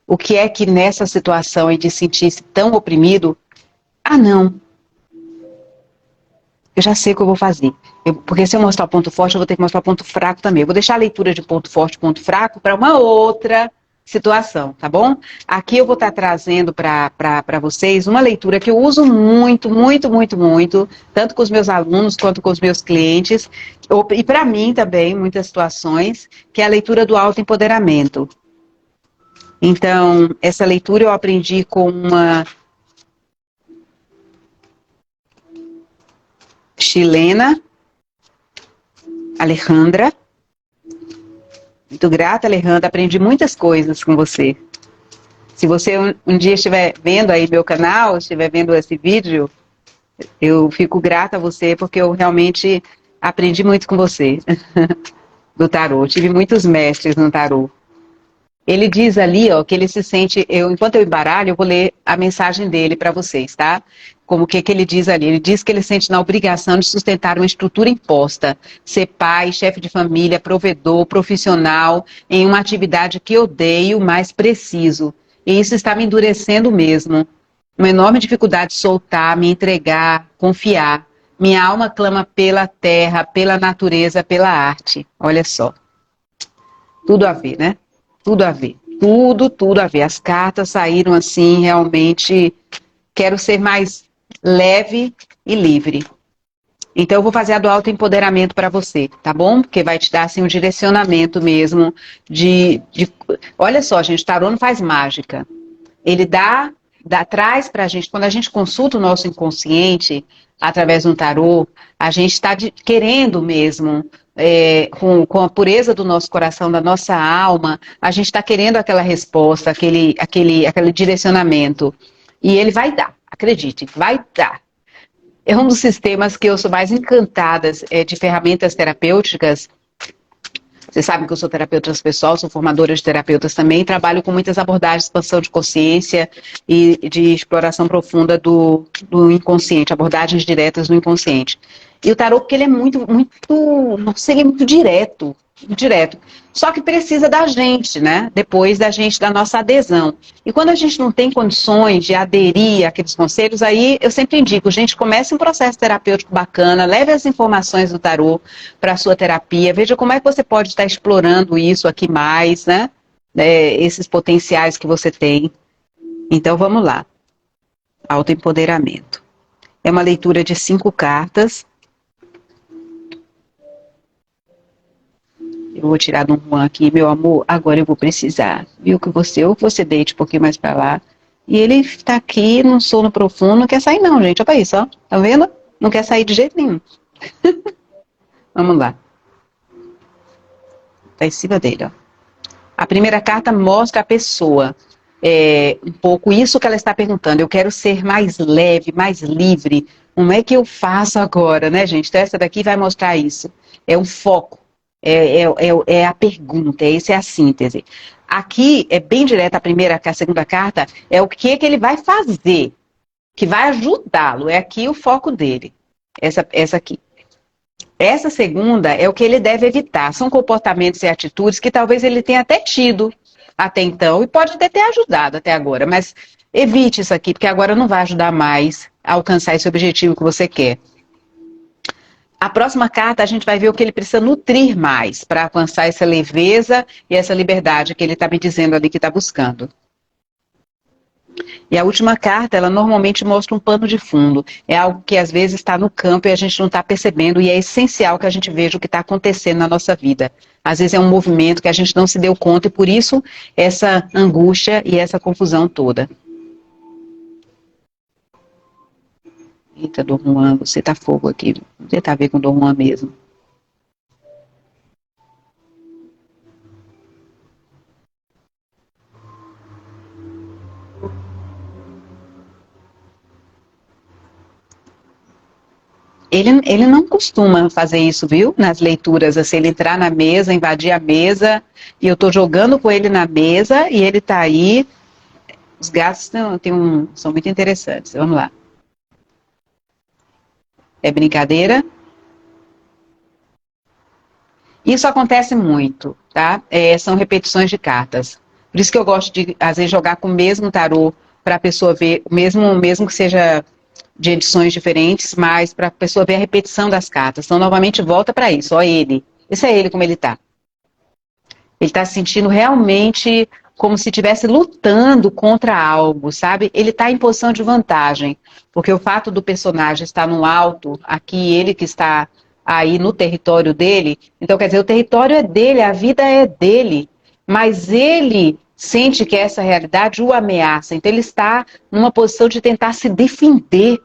O que é que nessa situação de sentir-se tão oprimido, não, eu já sei o que eu vou fazer. Porque se eu mostrar o ponto forte, eu vou ter que mostrar o ponto fraco também. Eu vou deixar a leitura de ponto forte e ponto fraco para uma outra situação, tá bom? Aqui eu vou estar trazendo para vocês uma leitura que eu uso muito, muito, muito, muito, tanto com os meus alunos quanto com os meus clientes, e para mim também, muitas situações, que é a leitura do autoempoderamento. Então, essa leitura eu aprendi com uma chilena, Alejandra. Muito grata, Alejandra. Aprendi muitas coisas com você. Se você um dia estiver vendo aí meu canal, estiver vendo esse vídeo, eu fico grata a você porque eu realmente aprendi muito com você do tarô. Tive muitos mestres no tarô. Ele diz ali, ó, que ele se sente, enquanto eu embaralho, eu vou ler a mensagem dele para vocês, tá? Como que ele diz ali? Ele diz que ele sente na obrigação de sustentar uma estrutura imposta, ser pai, chefe de família, provedor, profissional, em uma atividade que odeio, mas preciso. E isso está me endurecendo mesmo. Uma enorme dificuldade de soltar, me entregar, confiar. Minha alma clama pela terra, pela natureza, pela arte. Olha só. Tudo a ver, né? Tudo a ver. Tudo a ver. As cartas saíram assim, realmente. Quero ser mais leve e livre. Então, eu vou fazer a do autoempoderamento para você, tá bom? Porque vai te dar assim um direcionamento mesmo Olha só, gente, tarô não faz mágica. Ele traz pra gente, quando a gente consulta o nosso inconsciente através de um tarô, a gente está querendo mesmo, com a pureza do nosso coração, da nossa alma, a gente está querendo aquela resposta, aquele direcionamento. E ele vai dar, acredite, vai dar. É um dos sistemas que eu sou mais encantada de ferramentas terapêuticas. Vocês sabem que eu sou terapeuta transpessoal, sou formadora de terapeutas também, trabalho com muitas abordagens de expansão de consciência e de exploração profunda do inconsciente, abordagens diretas do inconsciente. E o tarô, porque ele é muito, muito, nossa, ele é muito direto. Só que precisa da gente, né? Depois da nossa adesão. E quando a gente não tem condições de aderir àqueles conselhos, aí eu sempre indico, gente, comece um processo terapêutico bacana, leve as informações do tarô para a sua terapia, veja como é que você pode estar explorando isso aqui mais, né? Esses potenciais que você tem. Então, vamos lá. Autoempoderamento. É uma leitura de 5 cartas. Eu vou tirar do Juan aqui, meu amor, agora eu vou precisar. Viu que você deite um pouquinho mais pra lá. E ele está aqui num sono profundo, não quer sair não, gente. Olha pra isso, ó. Tá vendo? Não quer sair de jeito nenhum. Vamos lá. Tá em cima dele, ó. A primeira carta mostra a pessoa. Um pouco isso que ela está perguntando. Eu quero ser mais leve, mais livre. Como é que eu faço agora, né, gente? Então essa daqui vai mostrar isso. É um foco. É a pergunta, essa é a síntese. Aqui é bem direta a segunda carta, é o que ele vai fazer, que vai ajudá-lo, é aqui o foco dele, essa aqui. Essa segunda é o que ele deve evitar, são comportamentos e atitudes que talvez ele tenha até tido até então, e pode até ter ajudado até agora, mas evite isso aqui, porque agora não vai ajudar mais a alcançar esse objetivo que você quer. A próxima carta a gente vai ver o que ele precisa nutrir mais para alcançar essa leveza e essa liberdade que ele está me dizendo ali que está buscando. E a última carta, ela normalmente mostra um pano de fundo. É algo que às vezes está no campo e a gente não está percebendo, e é essencial que a gente veja o que está acontecendo na nossa vida. Às vezes é um movimento que a gente não se deu conta e por isso essa angústia e essa confusão toda. Eita, Dom Juan, você tá fogo aqui. Você tá a ver com Dom Juan mesmo. Ele não costuma fazer isso, viu? Nas leituras, assim, ele entrar na mesa, invadir a mesa, e eu tô jogando com ele na mesa, e ele tá aí. Os gatos são muito interessantes. Vamos lá. É brincadeira? Isso acontece muito, tá? São repetições de cartas. Por isso que eu gosto de, às vezes, jogar com o mesmo tarô para a pessoa ver, mesmo que seja de edições diferentes, mas para a pessoa ver a repetição das cartas. Então, novamente, volta para isso, ó ele. Esse é ele como ele está. Ele está se sentindo realmente como se estivesse lutando contra algo, sabe? Ele está em posição de vantagem, porque o fato do personagem estar no alto, aqui ele que está aí no território dele, então quer dizer, o território é dele, a vida é dele, mas ele sente que essa realidade o ameaça, então ele está numa posição de tentar se defender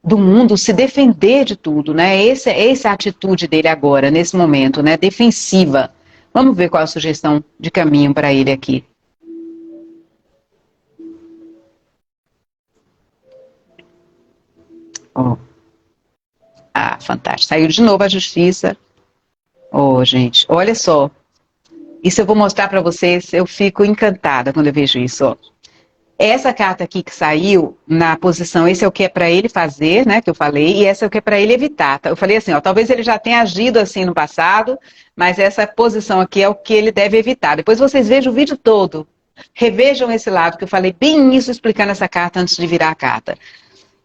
do mundo, se defender de tudo, né? Essa é a atitude dele agora, nesse momento, né? Defensiva. Vamos ver qual a sugestão de caminho para ele aqui. Oh. Ah, fantástico. Saiu de novo a justiça. Oh, gente, olha só. Isso eu vou mostrar para vocês, eu fico encantada quando eu vejo isso, ó. Essa carta aqui que saiu na posição, esse é o que é para ele fazer, né, que eu falei, e essa é o que é para ele evitar. Eu falei assim, ó, talvez ele já tenha agido assim no passado, mas essa posição aqui é o que ele deve evitar. Depois vocês vejam o vídeo todo, revejam esse lado, que eu falei bem isso explicando essa carta antes de virar a carta.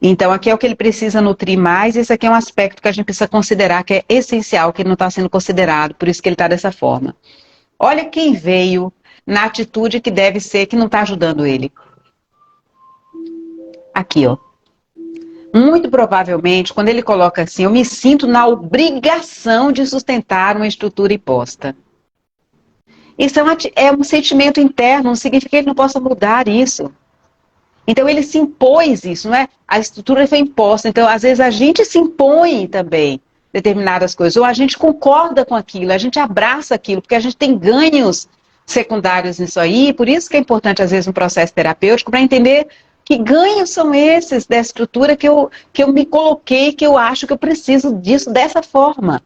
Então, aqui é o que ele precisa nutrir mais, esse aqui é um aspecto que a gente precisa considerar, que é essencial, que ele não está sendo considerado, por isso que ele está dessa forma. Olha quem veio na atitude que deve ser, que não está ajudando ele. Aqui, ó. Muito provavelmente, quando ele coloca assim, eu me sinto na obrigação de sustentar uma estrutura imposta. Isso é um sentimento interno, não significa que ele não possa mudar isso. Então ele se impôs isso, não é? A estrutura foi imposta, então às vezes a gente se impõe também determinadas coisas, ou a gente concorda com aquilo, a gente abraça aquilo, porque a gente tem ganhos secundários nisso aí, por isso que é importante às vezes um processo terapêutico, para entender que ganhos são esses da estrutura que eu me coloquei, que eu acho que eu preciso disso dessa forma.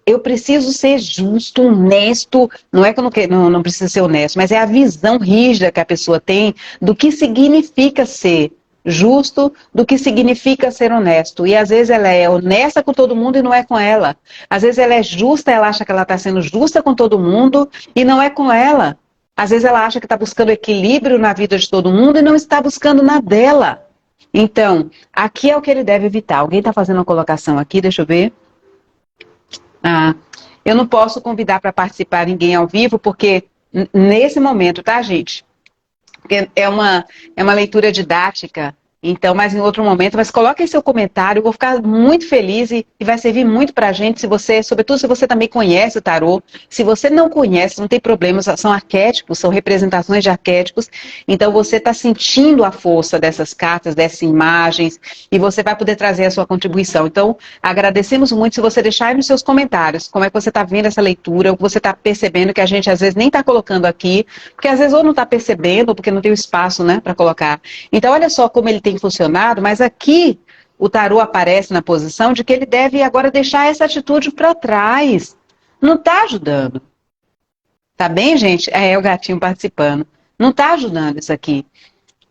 Eu preciso ser justo, honesto, não é que eu não preciso ser honesto, mas é a visão rígida que a pessoa tem do que significa ser justo, do que significa ser honesto. E às vezes ela é honesta com todo mundo e não é com ela. Às vezes ela é justa, ela acha que ela está sendo justa com todo mundo e não é com ela. Às vezes ela acha que está buscando equilíbrio na vida de todo mundo e não está buscando na dela. Então, aqui é o que ele deve evitar. Alguém está fazendo uma colocação aqui, deixa eu ver. Ah, eu não posso convidar para participar ninguém ao vivo, porque nesse momento, tá, gente? Porque é uma leitura didática, então, mas em outro momento, mas coloque em seu comentário, eu vou ficar muito feliz e vai servir muito para a gente, se você, sobretudo se você também conhece o tarô, se você não conhece, não tem problema, são arquétipos, são representações de arquétipos, então você está sentindo a força dessas cartas, dessas imagens, e você vai poder trazer a sua contribuição. Então, agradecemos muito se você deixar aí nos seus comentários, como é que você está vendo essa leitura, o que você está percebendo, que a gente às vezes nem está colocando aqui, porque às vezes ou não está percebendo, ou porque não tem o espaço, né, para colocar. Então, olha só como ele tem funcionado, mas aqui o tarô aparece na posição de que ele deve agora deixar essa atitude para trás. Não está ajudando. Tá bem, gente? É o gatinho participando. Não está ajudando isso aqui.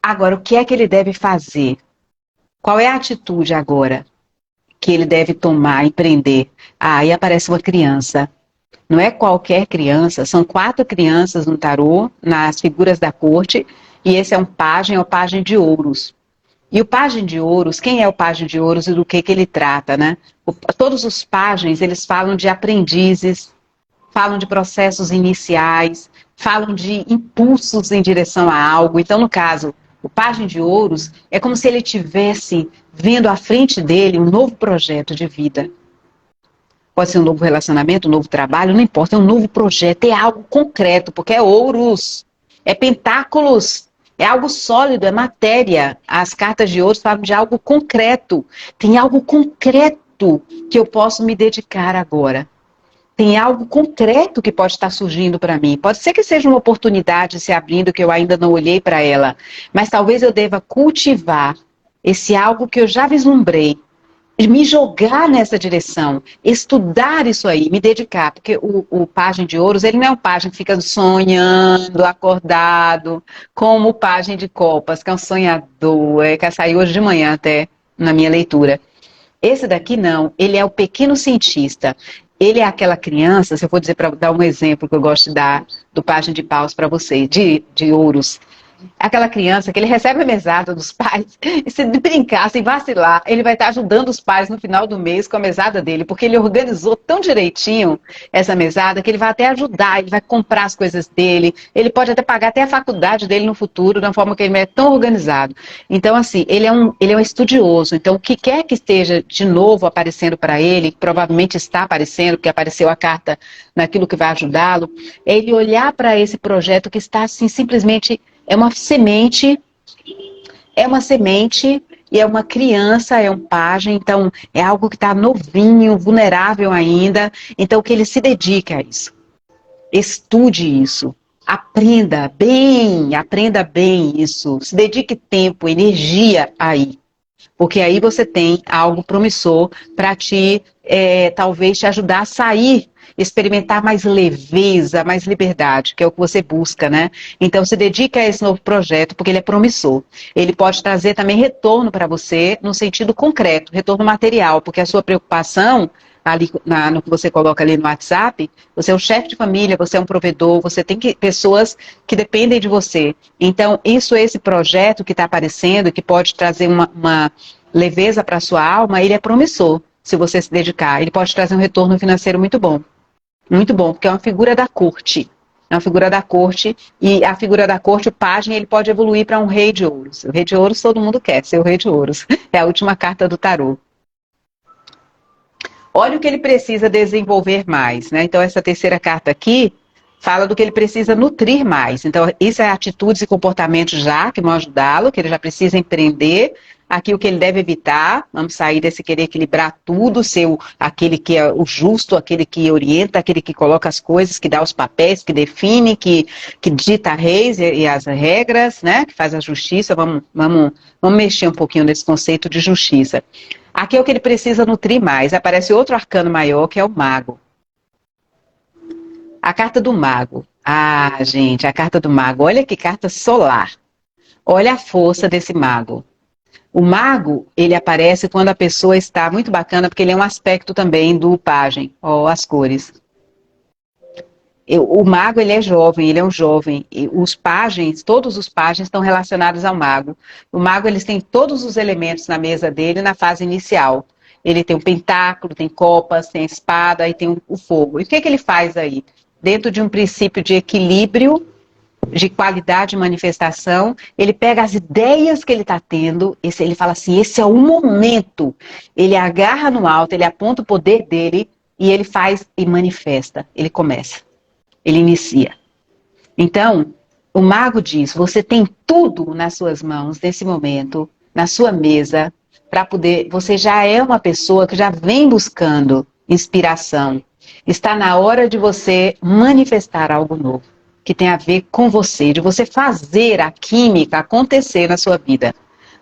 Agora, o que é que ele deve fazer? Qual é a atitude agora que ele deve tomar, empreender? Aí aparece uma criança. Não é qualquer criança, são 4 crianças no tarô, nas figuras da corte, e esse é o pajem de ouros. E o pajem de ouros, quem é o pajem de ouros e do que ele trata, né? Todos os pagens, eles falam de aprendizes, falam de processos iniciais, falam de impulsos em direção a algo. Então, no caso, o pajem de ouros é como se ele estivesse vendo à frente dele um novo projeto de vida. Pode ser um novo relacionamento, um novo trabalho, não importa, é um novo projeto, é algo concreto, porque é ouros, é pentáculos, é algo sólido, é matéria. As cartas de ouros falam de algo concreto. Tem algo concreto que eu posso me dedicar agora. Tem algo concreto que pode estar surgindo para mim. Pode ser que seja uma oportunidade se abrindo que eu ainda não olhei para ela, mas talvez eu deva cultivar esse algo que eu já vislumbrei, me jogar nessa direção, estudar isso aí, me dedicar, porque o pajem de ouros, ele não é um pajem que fica sonhando, acordado, como o pajem de copas, que é um sonhador, que saiu hoje de manhã até na minha leitura. Esse daqui não, ele é o pequeno cientista. Ele é aquela criança, se eu for dizer para dar um exemplo que eu gosto de dar do pajem de paus para você, de ouros. Aquela criança que ele recebe a mesada dos pais e se brincar, se vacilar, ele vai estar ajudando os pais no final do mês com a mesada dele, porque ele organizou tão direitinho essa mesada que ele vai até ajudar, ele vai comprar as coisas dele, ele pode até pagar até a faculdade dele no futuro, da forma que ele é tão organizado. Então, assim, ele é um estudioso. Então, o que quer que esteja de novo aparecendo para ele, provavelmente está aparecendo, porque apareceu a carta naquilo que vai ajudá-lo, é ele olhar para esse projeto que está, assim, simplesmente... É uma semente e é uma criança, é um pajem, então é algo que está novinho, vulnerável ainda, então que ele se dedique a isso. Estude isso, aprenda bem isso, se dedique tempo, energia aí, porque aí você tem algo promissor para talvez te ajudar a sair, experimentar mais leveza, mais liberdade, que é o que você busca, né? Então se dedica a esse novo projeto, porque ele é promissor. Ele pode trazer também retorno para você no sentido concreto, retorno material, porque a sua preocupação, ali no que você coloca ali no WhatsApp, você é um chefe de família, você é um provedor, você tem pessoas que dependem de você. Então, esse projeto que está aparecendo, que pode trazer uma leveza para a sua alma, ele é promissor, se você se dedicar. Ele pode trazer um retorno financeiro muito bom. Muito bom, porque é uma figura da corte. É uma figura da corte, e a figura da corte, o pajem, ele pode evoluir para um rei de ouros. O rei de ouros todo mundo quer ser o rei de ouros. É a última carta do tarô. Olha o que ele precisa desenvolver mais, né? Então, essa terceira carta aqui fala do que ele precisa nutrir mais. Então, isso é atitudes e comportamentos já que vão ajudá-lo, que ele já precisa empreender. Aqui o que ele deve evitar, vamos sair desse querer equilibrar tudo, ser aquele que é o justo, aquele que orienta, aquele que coloca as coisas, que dá os papéis, que define, que dita reis e as regras, né? Que faz a justiça. Vamos mexer um pouquinho nesse conceito de justiça. Aqui é o que ele precisa nutrir mais. Aparece outro arcano maior, que é o mago. A carta do mago. Ah, gente, a carta do mago. Olha que carta solar. Olha a força desse mago. O mago, ele aparece quando a pessoa está muito bacana, porque ele é um aspecto também do pajem. Ó, as cores. O mago, ele é jovem, ele é um jovem. E os pagens, todos os pagens estão relacionados ao mago. O mago, eles têm todos os elementos na mesa dele na fase inicial. Ele tem um pentáculo, tem copas, tem espada e tem o fogo. E o que ele faz aí? Dentro de um princípio de equilíbrio, de qualidade de manifestação, ele pega as ideias que ele está tendo, ele fala assim, esse é o momento. Ele agarra no alto, ele aponta o poder dele e ele faz e manifesta. Ele começa. Ele inicia. Então, o mago diz, você tem tudo nas suas mãos nesse momento, na sua mesa, para poder, você já é uma pessoa que já vem buscando inspiração. Está na hora de você manifestar algo novo, que tem a ver com você, de você fazer a química acontecer na sua vida.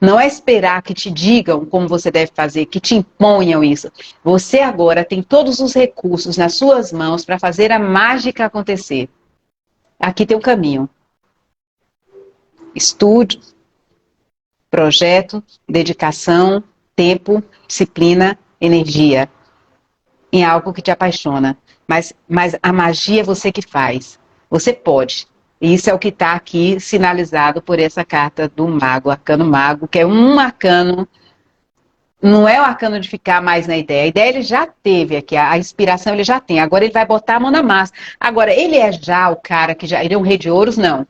Não é esperar que te digam como você deve fazer, que te imponham isso. Você agora tem todos os recursos nas suas mãos para fazer a mágica acontecer. Aqui tem um caminho. Estude, projeto, dedicação, tempo, disciplina, energia em algo que te apaixona. Mas a magia é você que faz. Você pode. E isso é o que está aqui sinalizado por essa carta do mago, arcano mago, que é um arcano, não é o arcano de ficar mais na ideia. A ideia ele já teve aqui, a inspiração ele já tem. Agora ele vai botar a mão na massa. Agora, ele é já o cara que já... Ele é um rei de ouros? Não.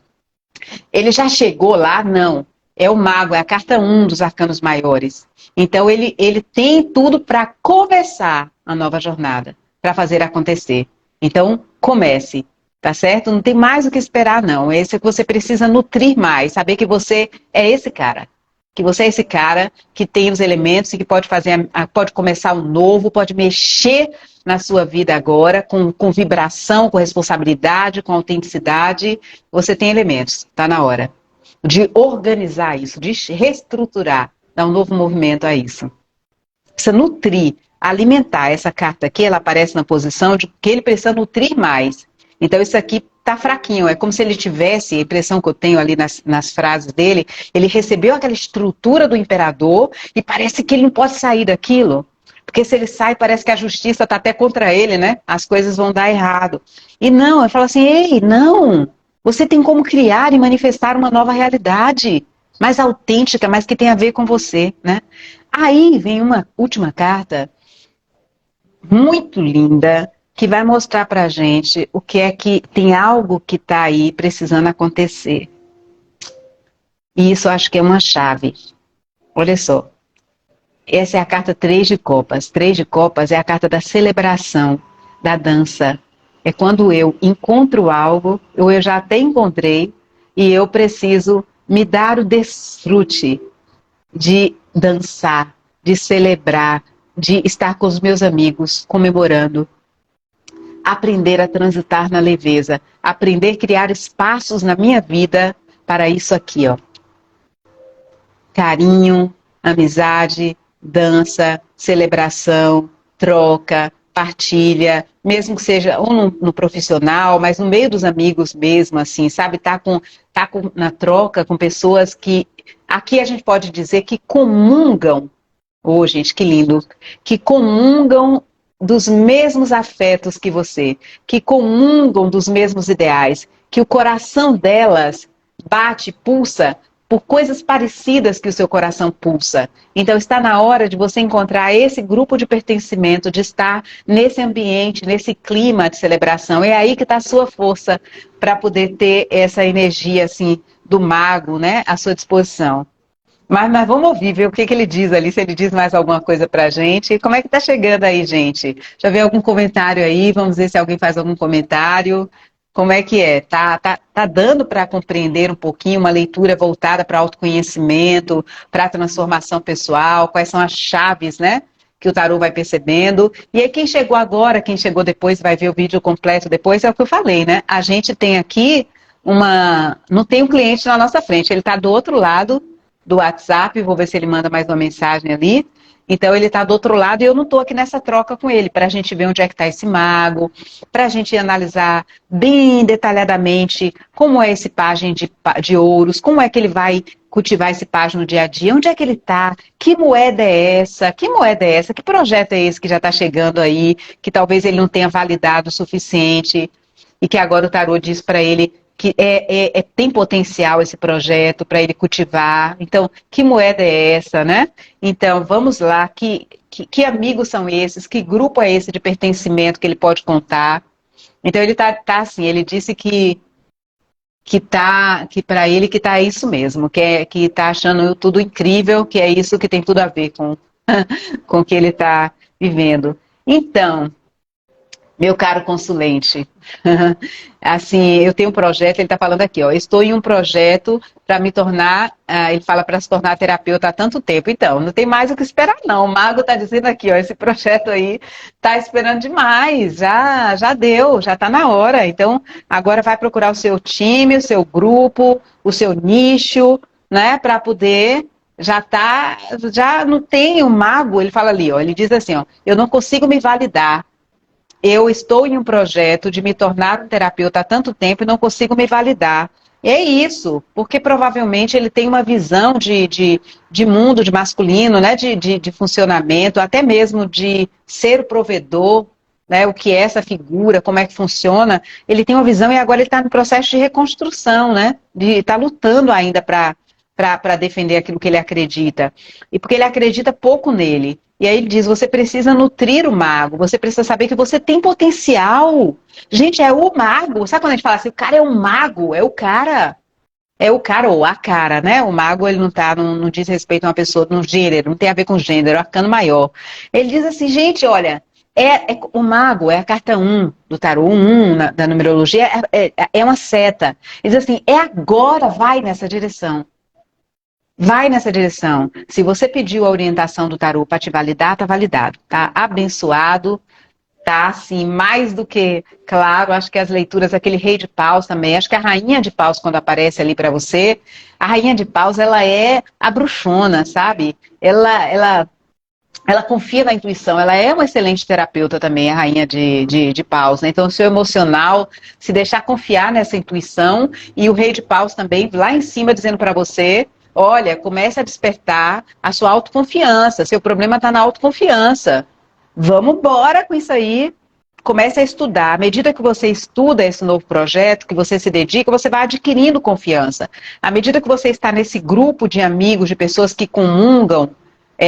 Ele já chegou lá? Não. É o mago, é a carta 1 dos arcanos maiores. Então, ele tem tudo para começar a nova jornada, para fazer acontecer. Então, comece, tá certo? Não tem mais o que esperar, não. Esse é que você precisa nutrir mais, saber que você é esse cara. Que você é esse cara que tem os elementos e que pode fazer, pode começar um novo, pode mexer na sua vida agora, com vibração, com responsabilidade, com autenticidade. Você tem elementos, está na hora de organizar isso, de reestruturar, dar um novo movimento a isso. Precisa nutrir, alimentar. Essa carta aqui, ela aparece na posição de que ele precisa nutrir mais. Então isso aqui tá fraquinho, é como se ele tivesse, a impressão que eu tenho ali nas frases dele, ele recebeu aquela estrutura do imperador e parece que ele não pode sair daquilo. Porque se ele sai, parece que a justiça está até contra ele, né? As coisas vão dar errado. E não, ele fala assim, ei, não, você tem como criar e manifestar uma nova realidade, mais autêntica, mas que tem a ver com você, né? Aí vem uma última carta, muito linda, que vai mostrar pra gente o que é que tem algo que está aí precisando acontecer. E isso eu acho que é uma chave. Olha só. Essa é a carta 3 de copas. 3 de copas é a carta da celebração, da dança. É quando eu encontro algo, ou eu já até encontrei, e eu preciso me dar o desfrute de dançar, de celebrar, de estar com os meus amigos comemorando. Aprender a transitar na leveza, aprender a criar espaços na minha vida para isso aqui, ó. Carinho, amizade, dança, celebração, troca, partilha, mesmo que seja ou no profissional, mas no meio dos amigos mesmo, assim, sabe? Na troca com pessoas que, aqui a gente pode dizer que comungam, ô gente, que lindo, que comungam dos mesmos afetos que você, que comungam dos mesmos ideais, que o coração delas bate, pulsa, por coisas parecidas que o seu coração pulsa. Então está na hora de você encontrar esse grupo de pertencimento, de estar nesse ambiente, nesse clima de celebração. É aí que está a sua força para poder ter essa energia assim do mago, né, à sua disposição. Mas vamos ouvir, ver o que ele diz ali, se ele diz mais alguma coisa pra gente. Como é que tá chegando aí, gente? Já veio algum comentário aí? Vamos ver se alguém faz algum comentário. Como é que é? Tá dando para compreender um pouquinho uma leitura voltada para autoconhecimento, para transformação pessoal? Quais são as chaves, né, que o tarô vai percebendo? E aí quem chegou agora, quem chegou depois, vai ver o vídeo completo depois, é o que eu falei, né? A gente tem aqui não tem um cliente na nossa frente, ele está do outro lado do WhatsApp, vou ver se ele manda mais uma mensagem ali. Então ele está do outro lado e eu não estou aqui nessa troca com ele, para a gente ver onde é que está esse mago, para a gente analisar bem detalhadamente como é esse pajem de ouros, como é que ele vai cultivar esse pajem no dia a dia, onde é que ele está, que moeda é essa, que projeto é esse que já está chegando aí, que talvez ele não tenha validado o suficiente e que agora o tarô diz para ele que tem potencial esse projeto para ele cultivar. Então, que moeda é essa, né? Então, vamos lá, que amigos são esses, que grupo é esse de pertencimento que ele pode contar. Então, ele tá assim, ele disse que para ele que tá isso mesmo, que tá achando tudo incrível, que é isso que tem tudo a ver com, com o que ele está vivendo. Então, meu caro consulente, assim, eu tenho um projeto, ele está falando aqui, ó, estou em um projeto para me tornar, ele fala para se tornar terapeuta há tanto tempo, então, não tem mais o que esperar não, o mago está dizendo aqui, ó, esse projeto aí está esperando demais, já deu, já está na hora, então, agora vai procurar o seu time, o seu grupo, o seu nicho, né, para poder já não tem o mago, ele fala ali, ó, ele diz assim, ó, eu não consigo me validar. Eu estou em um projeto de me tornar um terapeuta há tanto tempo e não consigo me validar. É isso, porque provavelmente ele tem uma visão de mundo, de masculino, né, de funcionamento, até mesmo de ser o provedor, né, o que é essa figura, como é que funciona. Ele tem uma visão e agora ele está no processo de reconstrução, né, de estar lutando ainda para defender aquilo que ele acredita. E porque ele acredita pouco nele. E aí ele diz, você precisa nutrir o mago, você precisa saber que você tem potencial. Gente, é o mago. Sabe quando a gente fala assim, o cara é um mago? É o cara. É o cara ou a cara, né? O mago, ele não diz respeito a uma pessoa, no gênero, não tem a ver com gênero, é um arcano maior. Ele diz assim, gente, olha, o mago é a carta um do tarô, da numerologia, é uma seta. Ele diz assim, é agora, vai nessa direção. Vai nessa direção. Se você pediu a orientação do tarô para te validar, tá validado, tá abençoado, tá assim, mais do que claro. Acho que as leituras, aquele rei de paus também, acho que a rainha de paus, quando aparece ali para você, a rainha de paus, ela é a bruxona, sabe? Ela confia na intuição, ela é uma excelente terapeuta também, a rainha de paus, né? Então, o seu emocional, se deixar confiar nessa intuição, e o rei de paus também, lá em cima, dizendo para você, olha, comece a despertar a sua autoconfiança, seu problema está na autoconfiança. Vamos embora com isso aí, comece a estudar. À medida que você estuda esse novo projeto, que você se dedica, você vai adquirindo confiança. À medida que você está nesse grupo de amigos, de pessoas que comungam,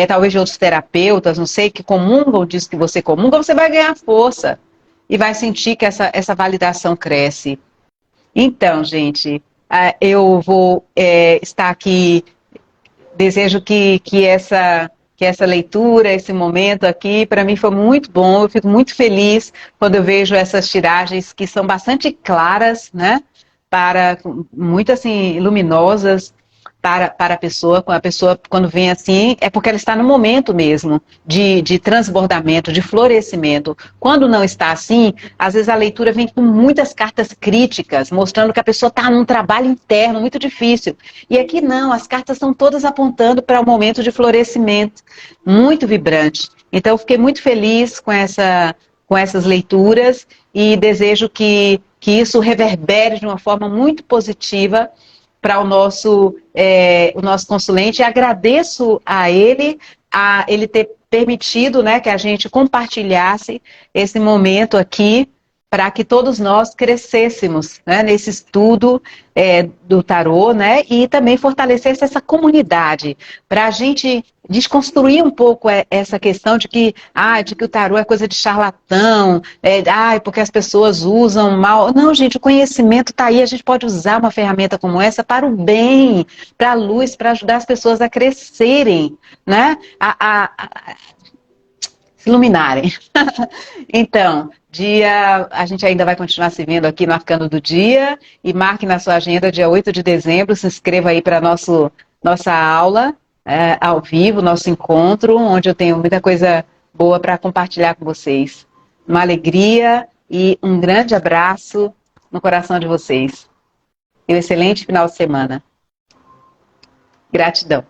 talvez de outros terapeutas, não sei, que comungam disso que você comunga, você vai ganhar força e vai sentir que essa validação cresce. Então, gente, eu vou estar aqui, desejo que essa leitura, esse momento aqui, para mim foi muito bom, eu fico muito feliz quando eu vejo essas tiragens que são bastante claras, né, muito assim, luminosas, para a pessoa quando vem assim, é porque ela está no momento mesmo de transbordamento, de florescimento. Quando não está assim, às vezes a leitura vem com muitas cartas críticas, mostrando que a pessoa está num trabalho interno muito difícil. E aqui não, as cartas estão todas apontando para um momento de florescimento, muito vibrante. Então, eu fiquei muito feliz com essas leituras e desejo que isso reverbere de uma forma muito positiva para o nosso consulente, e agradeço a ele ter permitido, né, que a gente compartilhasse esse momento aqui para que todos nós crescêssemos, né, nesse estudo do tarô, né, e também fortalecesse essa comunidade, para a gente desconstruir um pouco essa questão de que o tarô é coisa de charlatão, porque as pessoas usam mal. Não, gente, o conhecimento está aí, a gente pode usar uma ferramenta como essa para o bem, para a luz, para ajudar as pessoas a crescerem, né, a se iluminarem. Então, a gente ainda vai continuar se vendo aqui no Arcano do Dia, e marque na sua agenda dia 8 de dezembro, se inscreva aí para nossa aula ao vivo, nosso encontro, onde eu tenho muita coisa boa para compartilhar com vocês. Uma alegria e um grande abraço no coração de vocês. E um excelente final de semana. Gratidão.